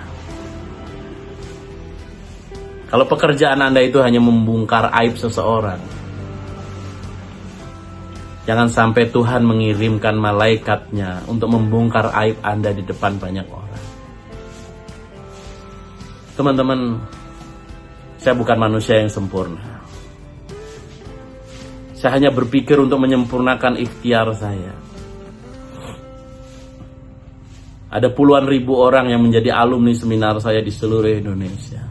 Kalau pekerjaan Anda itu hanya membongkar aib seseorang, jangan sampai Tuhan mengirimkan malaikatnya untuk membongkar aib Anda di depan banyak orang. Teman-teman, saya bukan manusia yang sempurna. Saya hanya berpikir untuk menyempurnakan ikhtiar saya. Ada puluhan ribu orang yang menjadi alumni seminar saya di seluruh Indonesia.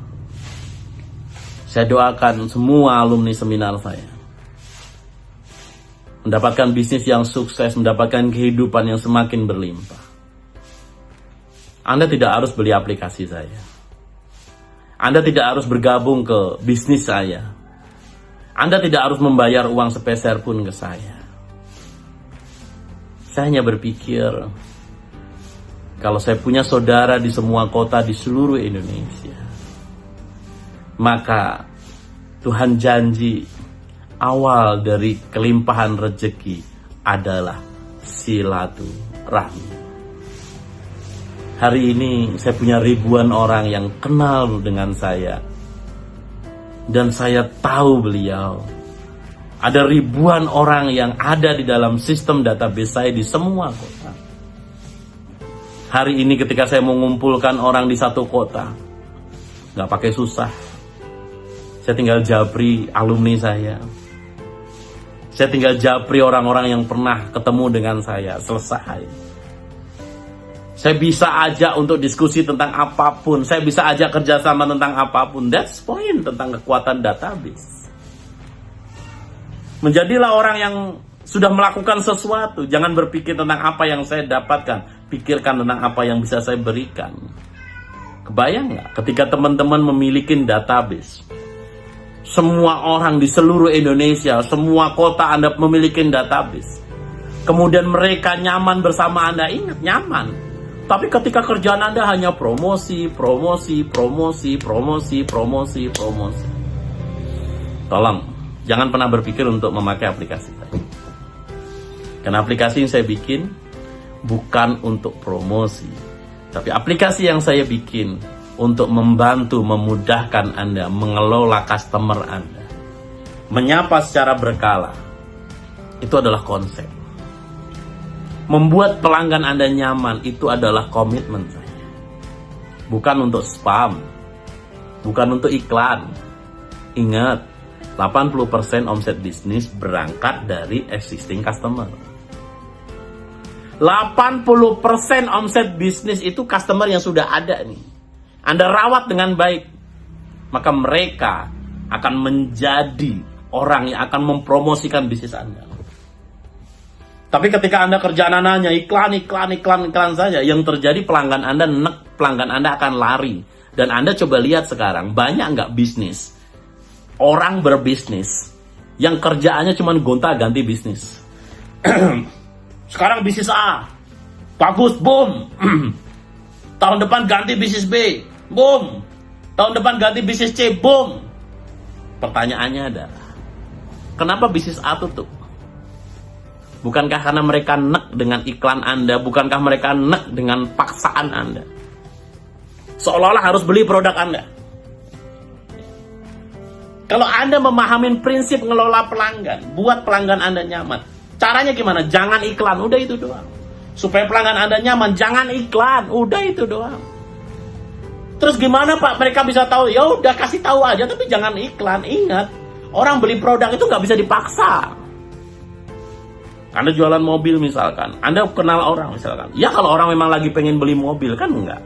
Saya doakan semua alumni seminar saya mendapatkan bisnis yang sukses, mendapatkan kehidupan yang semakin berlimpah. Anda tidak harus beli aplikasi saya. Anda tidak harus bergabung ke bisnis saya. Anda tidak harus membayar uang sepeser pun ke saya. Saya hanya berpikir, kalau saya punya saudara di semua kota di seluruh Indonesia, maka Tuhan janji awal dari kelimpahan rezeki adalah silaturahmi. Hari ini saya punya ribuan orang yang kenal dengan saya. Dan saya tahu beliau. Ada ribuan orang yang ada di dalam sistem database saya di semua kota. Hari ini ketika saya mengumpulkan orang di satu kota, gak pakai susah. Saya tinggal japri alumni saya. Saya tinggal japri orang-orang yang pernah ketemu dengan saya. Selesai. Saya bisa ajak untuk diskusi tentang apapun. Saya bisa ajak kerjasama tentang apapun. That's point tentang kekuatan database. Menjadilah orang yang sudah melakukan sesuatu. Jangan berpikir tentang apa yang saya dapatkan. Pikirkan tentang apa yang bisa saya berikan. Kebayang nggak ketika teman-teman memiliki database? Semua orang di seluruh Indonesia, semua kota Anda memiliki database. Kemudian mereka nyaman bersama Anda. Ingat, nyaman. Tapi ketika kerjaan Anda hanya promosi. Tolong, jangan pernah berpikir untuk memakai aplikasi saya. Karena aplikasi yang saya bikin bukan untuk promosi. Tapi aplikasi yang saya bikin untuk membantu, memudahkan Anda mengelola customer Anda. Menyapa secara berkala. Itu adalah konsep. Membuat pelanggan Anda nyaman, itu adalah komitmen saya. Bukan untuk spam. Bukan untuk iklan. Ingat, 80% omset bisnis berangkat dari existing customer. 80% omset bisnis itu customer yang sudah ada nih. Anda rawat dengan baik. Maka mereka akan menjadi orang yang akan mempromosikan bisnis Anda. Tapi ketika Anda kerjaan Anda hanya iklan saja, yang terjadi pelanggan Anda pelanggan Anda akan lari. Dan Anda coba lihat sekarang, banyak nggak bisnis, orang berbisnis, yang kerjaannya cuma gonta-ganti bisnis. Sekarang bisnis A, bagus, boom. Tahun depan ganti bisnis B, boom. Tahun depan ganti bisnis C, boom. Pertanyaannya adalah, kenapa bisnis A tutup? Bukankah karena mereka nek dengan iklan Anda? Bukankah mereka nek dengan paksaan Anda? Seolah-olah harus beli produk Anda. Kalau Anda memahami prinsip ngelola pelanggan, buat pelanggan Anda nyaman. Caranya gimana? Jangan iklan, udah itu doang. Supaya pelanggan Anda nyaman, jangan iklan, udah itu doang. Terus gimana Pak? Mereka bisa tahu? Ya udah, kasih tahu aja, tapi jangan iklan. Ingat, orang beli produk itu nggak bisa dipaksa. Anda jualan mobil misalkan, Anda kenal orang misalkan. Ya kalau orang memang lagi pengen beli mobil, kan enggak.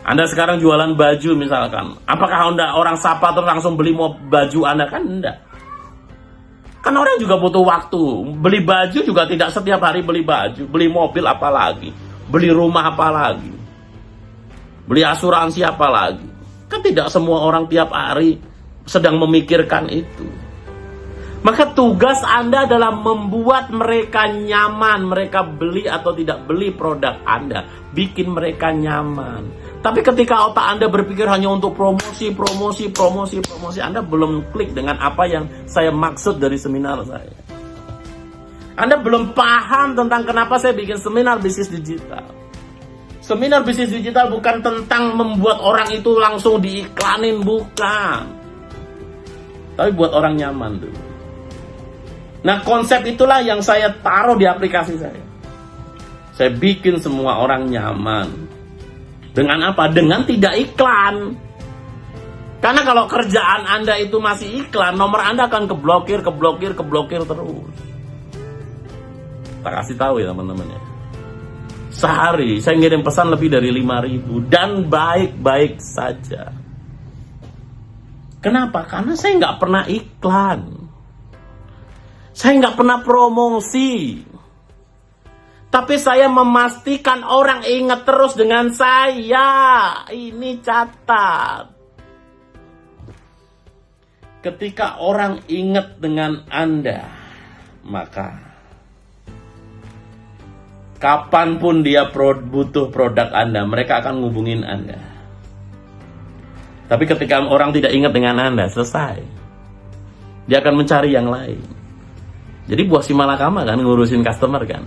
Anda sekarang jualan baju misalkan, apakah Anda orang sapa terus langsung beli baju Anda? Kan enggak. Kan orang juga butuh waktu. Beli baju juga tidak setiap hari beli baju. Beli mobil apalagi. Beli rumah apalagi. Beli asuransi apalagi. Kan tidak semua orang tiap hari sedang memikirkan itu. Maka tugas Anda adalah membuat mereka nyaman. Mereka beli atau tidak beli produk Anda. Bikin mereka nyaman. Tapi ketika otak Anda berpikir hanya untuk promosi, Anda belum klik dengan apa yang saya maksud dari seminar saya. Anda belum paham tentang kenapa saya bikin seminar bisnis digital. Seminar bisnis digital bukan tentang membuat orang itu langsung diiklanin, bukan. Tapi buat orang nyaman dulu. Nah, konsep itulah yang saya taruh di aplikasi saya. Saya bikin semua orang nyaman. Dengan apa? Dengan tidak iklan. Karena kalau kerjaan Anda itu masih iklan, nomor Anda akan keblokir terus. Tak kasih tahu ya teman-teman ya. Sehari saya ngirim pesan lebih dari 5.000 dan baik-baik saja. Kenapa? Karena saya nggak pernah iklan. Saya nggak pernah promosi. Tapi saya memastikan orang ingat terus dengan saya. Ini catat. Ketika orang ingat dengan Anda, maka kapanpun dia butuh produk Anda, mereka akan ngubungin Anda. Tapi ketika orang tidak ingat dengan Anda, selesai. Dia akan mencari yang lain. Jadi buah si malakama kan, ngurusin customer kan.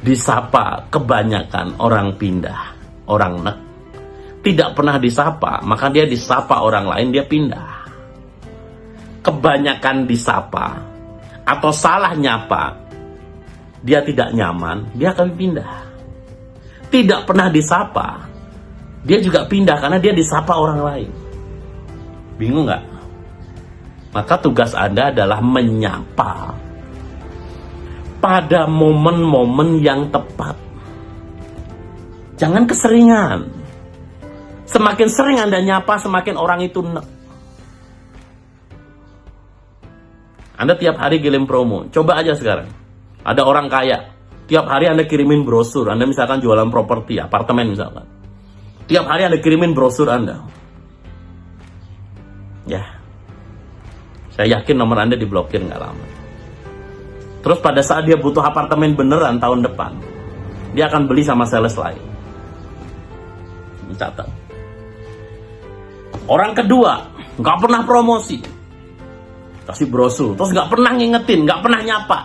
Disapa kebanyakan orang pindah, orang nek. Tidak pernah disapa, maka dia disapa orang lain, dia pindah. Kebanyakan disapa, atau salah nyapa, dia tidak nyaman, dia akan pindah. Tidak pernah disapa, dia juga pindah karena dia disapa orang lain. Bingung nggak? Maka tugas Anda adalah menyapa pada momen-momen yang tepat. Jangan keseringan. Semakin sering Anda nyapa, semakin orang itu nek. Anda tiap hari kirim promo. Coba aja sekarang. Ada orang kaya, tiap hari Anda kirimin brosur. Anda misalkan jualan properti, apartemen misalkan. Tiap hari Anda kirimin brosur Anda. Ya, saya yakin nomor Anda diblokir nggak lama. Terus pada saat dia butuh apartemen beneran tahun depan, dia akan beli sama sales lain. Catat. Orang kedua, nggak pernah promosi. Kasih brosur, terus nggak pernah ngingetin, nggak pernah nyapa.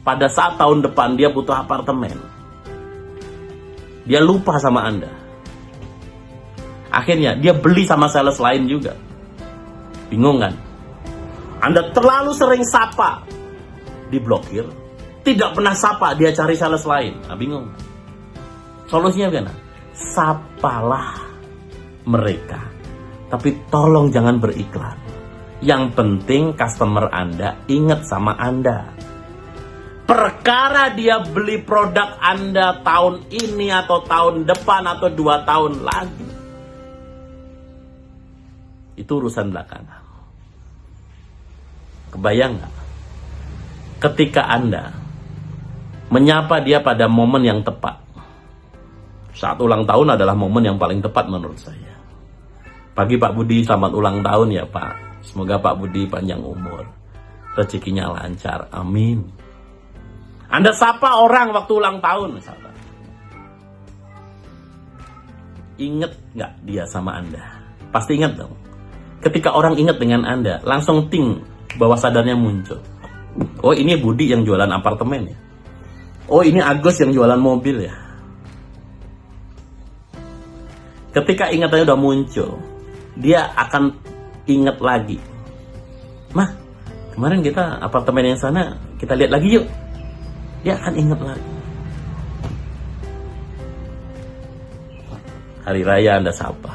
Pada saat tahun depan dia butuh apartemen, dia lupa sama Anda. Akhirnya dia beli sama sales lain juga. Bingung kan? Anda terlalu sering sapa, diblokir. Tidak pernah sapa, dia cari sales lain. Nah, bingung. Solusinya gimana? Sapalah mereka, tapi tolong jangan beriklan. Yang penting customer Anda ingat sama Anda. Perkara dia beli produk Anda tahun ini atau tahun depan atau 2 tahun lagi, itu urusan belakangan. Kebayang nggak? Ketika Anda menyapa dia pada momen yang tepat. Saat ulang tahun adalah momen yang paling tepat menurut saya. Pagi Pak Budi, selamat ulang tahun ya Pak. Semoga Pak Budi panjang umur, rezekinya lancar, amin. Anda sapa orang waktu ulang tahun misalkan. Ingat nggak dia sama Anda? Pasti ingat dong. Ketika orang ingat dengan Anda, langsung ting, bawah sadarnya muncul. Oh, ini Budi yang jualan apartemen ya. Oh, ini Agus yang jualan mobil ya. Ketika ingatannya udah muncul, dia akan ingat lagi. Mah, kemarin kita apartemen yang sana, kita lihat lagi yuk. Dia akan ingat lagi. Hari raya Anda sapa,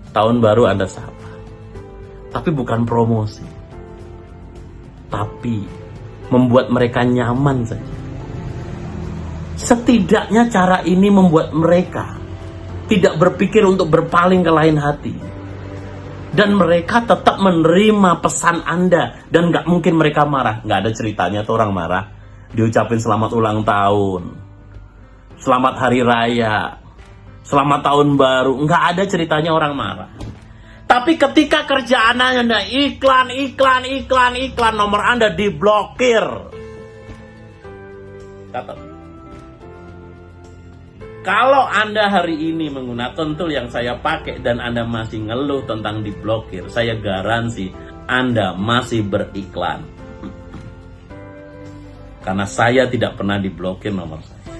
tahun baru Anda sapa. Tapi bukan promosi, tapi membuat mereka nyaman saja. Setidaknya cara ini membuat mereka tidak berpikir untuk berpaling ke lain hati. Dan mereka tetap menerima pesan Anda. Dan gak mungkin mereka marah. Gak ada ceritanya tuh orang marah diucapin selamat ulang tahun, selamat hari raya, selamat tahun baru. Gak ada ceritanya orang marah. Tapi ketika kerjaan Anda iklan, nomor Anda diblokir. Catat. Kalau Anda hari ini menggunakan tool yang saya pakai dan Anda masih ngeluh tentang diblokir, saya garansi Anda masih beriklan. Karena saya tidak pernah diblokir nomor saya.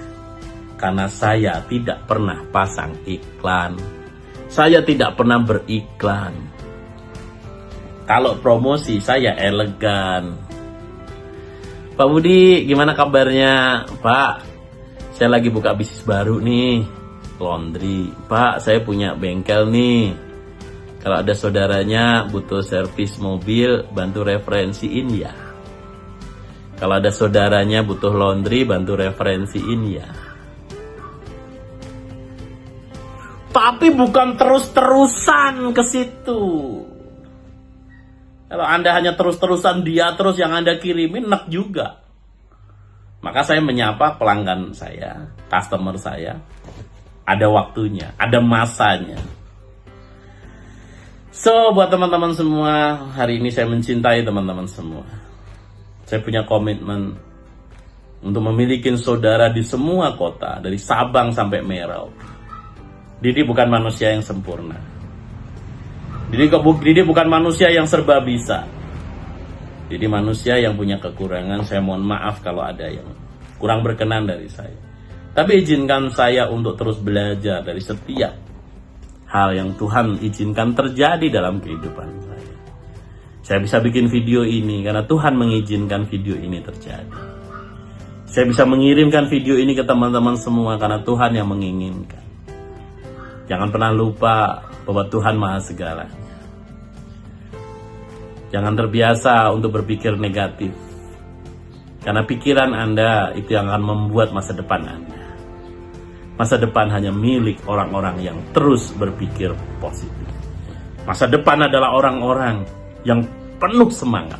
Karena saya tidak pernah pasang iklan. Saya tidak pernah beriklan. Kalau promosi saya elegan. Pak Budi, gimana kabarnya? Pak, saya lagi buka bisnis baru nih, laundry. Pak, saya punya bengkel nih. Kalau ada saudaranya butuh servis mobil, bantu referensiin ya. Kalau ada saudaranya butuh laundry, bantu referensiin ya. Tapi bukan terus-terusan ke situ. Kalau Anda hanya terus-terusan dia terus yang Anda kirimin, enak juga. Maka saya menyapa pelanggan saya, customer saya. Ada waktunya, ada masanya. So, buat teman-teman semua, hari ini saya mencintai teman-teman semua. Saya punya komitmen untuk memiliki saudara di semua kota, dari Sabang sampai Merauke. Didi bukan manusia yang sempurna. Didi bukan manusia yang serba bisa. Didi manusia yang punya kekurangan. Saya mohon maaf kalau ada yang kurang berkenan dari saya. Tapi izinkan saya untuk terus belajar dari setiap hal yang Tuhan izinkan terjadi dalam kehidupan saya. Saya bisa bikin video ini karena Tuhan mengizinkan video ini terjadi. Saya bisa mengirimkan video ini ke teman-teman semua karena Tuhan yang menginginkan. Jangan pernah lupa bahwa Tuhan Maha Segalanya. Jangan terbiasa untuk berpikir negatif. Karena pikiran Anda itu yang akan membuat masa depan Anda. Masa depan hanya milik orang-orang yang terus berpikir positif. Masa depan adalah orang-orang yang penuh semangat.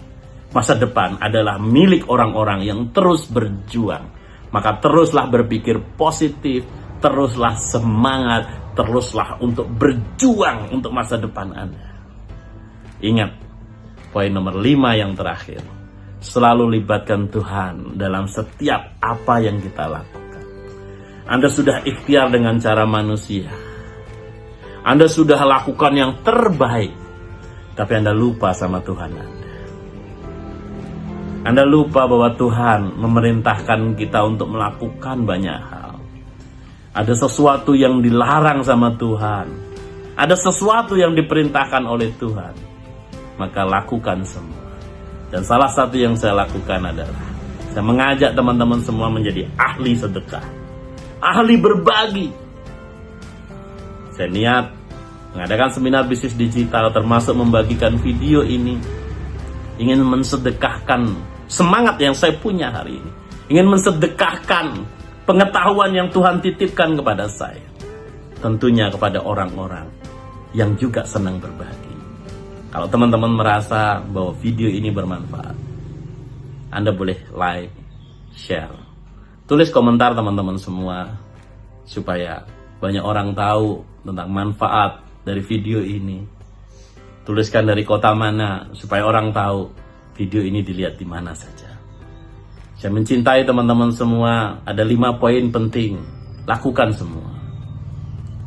Masa depan adalah milik orang-orang yang terus berjuang. Maka teruslah berpikir positif, teruslah semangat, teruslah untuk berjuang untuk masa depan Anda. Ingat, poin nomor 5 yang terakhir. Selalu libatkan Tuhan dalam setiap apa yang kita lakukan. Anda sudah ikhtiar dengan cara manusia. Anda sudah lakukan yang terbaik. Tapi Anda lupa sama Tuhan Anda. Anda lupa bahwa Tuhan memerintahkan kita untuk melakukan banyak hal. Ada sesuatu yang dilarang sama Tuhan. Ada sesuatu yang diperintahkan oleh Tuhan. Maka lakukan semua. Dan salah satu yang saya lakukan adalah saya mengajak teman-teman semua menjadi ahli sedekah. Ahli berbagi. Saya niat mengadakan seminar bisnis digital termasuk membagikan video ini. Ingin mensedekahkan semangat yang saya punya hari ini. Ingin mensedekahkan pengetahuan yang Tuhan titipkan kepada saya. Tentunya kepada orang-orang yang juga senang berbagi. Kalau teman-teman merasa bahwa video ini bermanfaat, Anda boleh like, share. Tulis komentar teman-teman semua, supaya banyak orang tahu tentang manfaat dari video ini. Tuliskan dari kota mana, supaya orang tahu video ini dilihat di mana saja. Saya mencintai teman-teman semua. Ada 5 poin penting. Lakukan semua.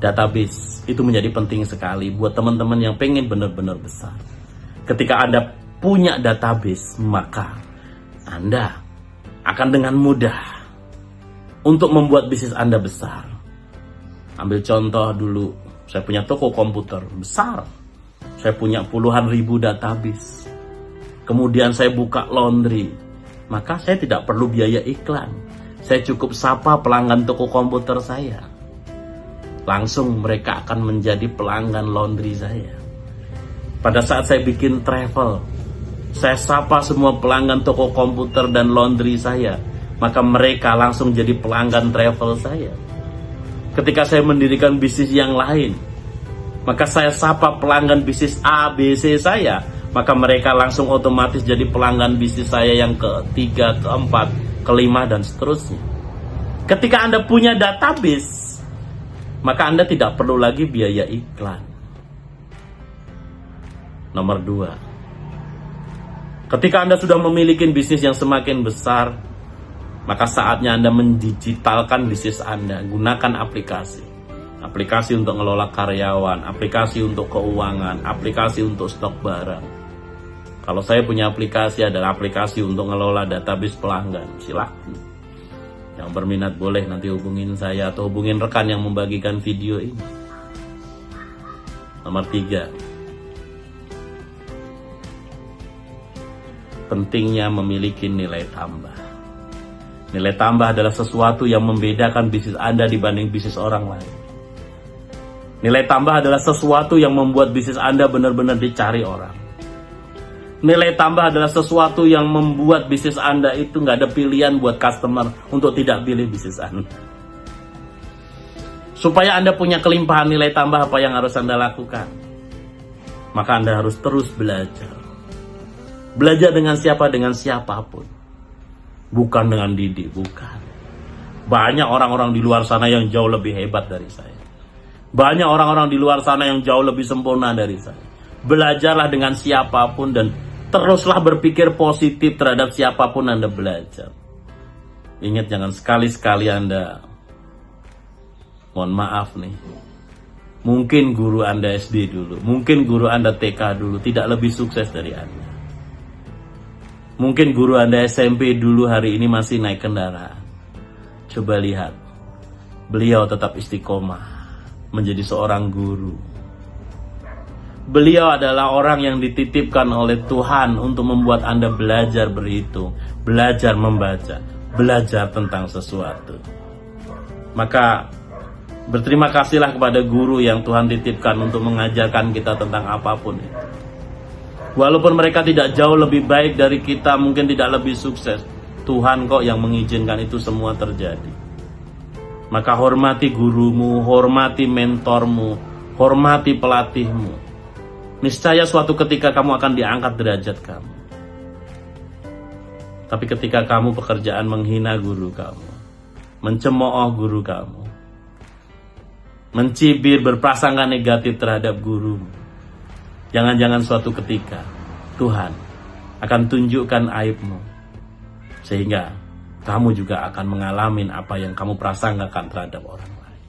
Database itu menjadi penting sekali buat teman-teman yang pengen benar-benar besar. Ketika Anda punya database, maka Anda akan dengan mudah untuk membuat bisnis Anda besar. Ambil contoh dulu, saya punya toko komputer besar. Saya punya puluhan ribu database. Kemudian saya buka laundry. Maka saya tidak perlu biaya iklan. Saya cukup sapa pelanggan toko komputer saya. Langsung mereka akan menjadi pelanggan laundry saya. Pada saat saya bikin travel, saya sapa semua pelanggan toko komputer dan laundry saya. Maka mereka langsung jadi pelanggan travel saya. Ketika saya mendirikan bisnis yang lain, maka saya sapa pelanggan bisnis A, B, C saya. Maka mereka langsung otomatis jadi pelanggan bisnis saya yang ke-3, ke-4, ke-5, dan seterusnya. Ketika Anda punya database, maka Anda tidak perlu lagi biaya iklan. Nomor 2. Ketika Anda sudah memiliki bisnis yang semakin besar, maka saatnya Anda mendigitalkan bisnis Anda. Gunakan aplikasi. Aplikasi untuk ngelola karyawan, aplikasi untuk keuangan, aplikasi untuk stok barang. Kalau saya punya aplikasi adalah aplikasi untuk ngelola database pelanggan. Silakan. Yang berminat boleh nanti hubungin saya atau hubungin rekan yang membagikan video ini. Nomor 3, pentingnya memiliki nilai tambah. Nilai tambah adalah sesuatu yang membedakan bisnis Anda dibanding bisnis orang lain. Nilai tambah adalah sesuatu yang membuat bisnis Anda benar-benar dicari orang. Nilai tambah adalah sesuatu yang membuat bisnis Anda itu nggak ada pilihan buat customer untuk tidak pilih bisnis Anda. Supaya Anda punya kelimpahan nilai tambah, apa yang harus Anda lakukan? Maka Anda harus terus belajar. Belajar dengan siapa? Dengan siapapun. Bukan dengan Didi, bukan. Banyak orang-orang di luar sana yang jauh lebih hebat dari saya. Banyak orang-orang di luar sana yang jauh lebih sempurna dari saya. Belajarlah dengan siapapun dan teruslah berpikir positif terhadap siapapun Anda belajar. Ingat, jangan sekali-sekali Anda, mohon maaf nih, mungkin guru Anda SD dulu, mungkin guru Anda TK dulu tidak lebih sukses dari Anda. Mungkin guru Anda SMP dulu hari ini masih naik kendaraan. Coba lihat, beliau tetap istiqomah menjadi seorang guru. Beliau adalah orang yang dititipkan oleh Tuhan untuk membuat Anda belajar berhitung, belajar membaca, belajar tentang sesuatu. Maka berterima kasihlah kepada guru yang Tuhan titipkan untuk mengajarkan kita tentang apapun itu. Walaupun mereka tidak jauh lebih baik dari kita, mungkin tidak lebih sukses, Tuhan kok yang mengizinkan itu semua terjadi. Maka hormati gurumu, hormati mentormu, hormati pelatihmu. Niscaya suatu ketika kamu akan diangkat derajat kamu. Tapi ketika kamu pekerjaan menghina guru kamu, mencemooh guru kamu, mencibir, berprasangka negatif terhadap gurumu, jangan-jangan suatu ketika Tuhan akan tunjukkan aibmu, sehingga kamu juga akan mengalami apa yang kamu prasangkakan terhadap orang lain.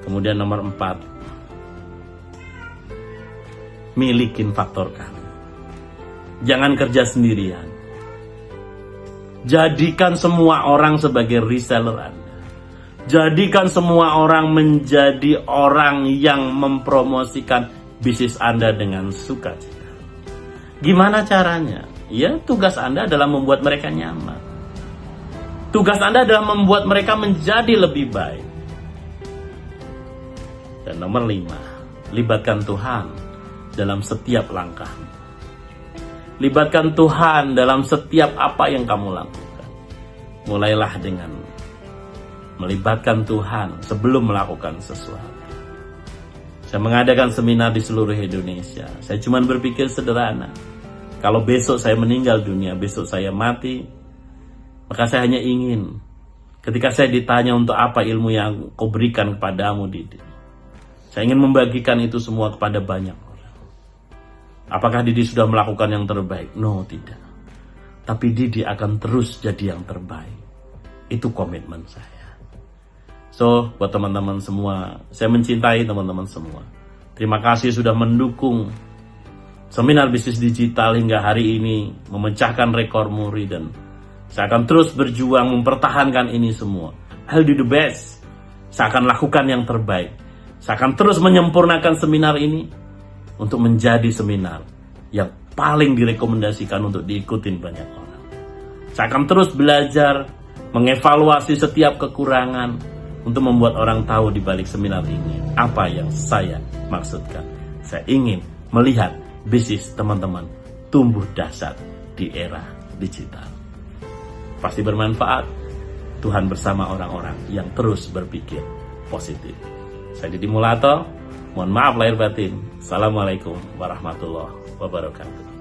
Kemudian nomor 4, milikin faktor kami. Jangan kerja sendirian. Jadikan semua orang sebagai reseller Anda. Jadikan semua orang menjadi orang yang mempromosikan bisnis Anda dengan sukacita. Gimana caranya? Ya, tugas Anda adalah membuat mereka nyaman. Tugas Anda adalah membuat mereka menjadi lebih baik. Dan nomor 5, libatkan Tuhan dalam setiap langkah. Libatkan Tuhan dalam setiap apa yang kamu lakukan. Mulailah dengan melibatkan Tuhan sebelum melakukan sesuatu. Saya mengadakan seminar di seluruh Indonesia. Saya cuma berpikir sederhana. Kalau besok saya meninggal dunia, besok saya mati, maka saya hanya ingin, ketika saya ditanya untuk apa ilmu yang kau berikan kepadamu, Didi, saya ingin membagikan itu semua kepada banyak orang. Apakah Didi sudah melakukan yang terbaik? No, tidak. Tapi Didi akan terus jadi yang terbaik. Itu komitmen saya. So, buat teman-teman semua, saya mencintai teman-teman semua. Terima kasih sudah mendukung seminar bisnis digital hingga hari ini, memecahkan rekor muri, dan saya akan terus berjuang mempertahankan ini semua. I'll do the best. Saya akan lakukan yang terbaik. Saya akan terus menyempurnakan seminar ini untuk menjadi seminar yang paling direkomendasikan untuk diikutin banyak orang. Saya akan terus belajar, mengevaluasi setiap kekurangan untuk membuat orang tahu di balik seminar ini apa yang saya maksudkan. Saya ingin melihat bisnis teman-teman tumbuh dahsyat di era digital. Pasti bermanfaat. Tuhan bersama orang-orang yang terus berpikir positif. Saya Didi Mulato. Mohon maaf lahir batin. Assalamualaikum warahmatullahi wabarakatuh.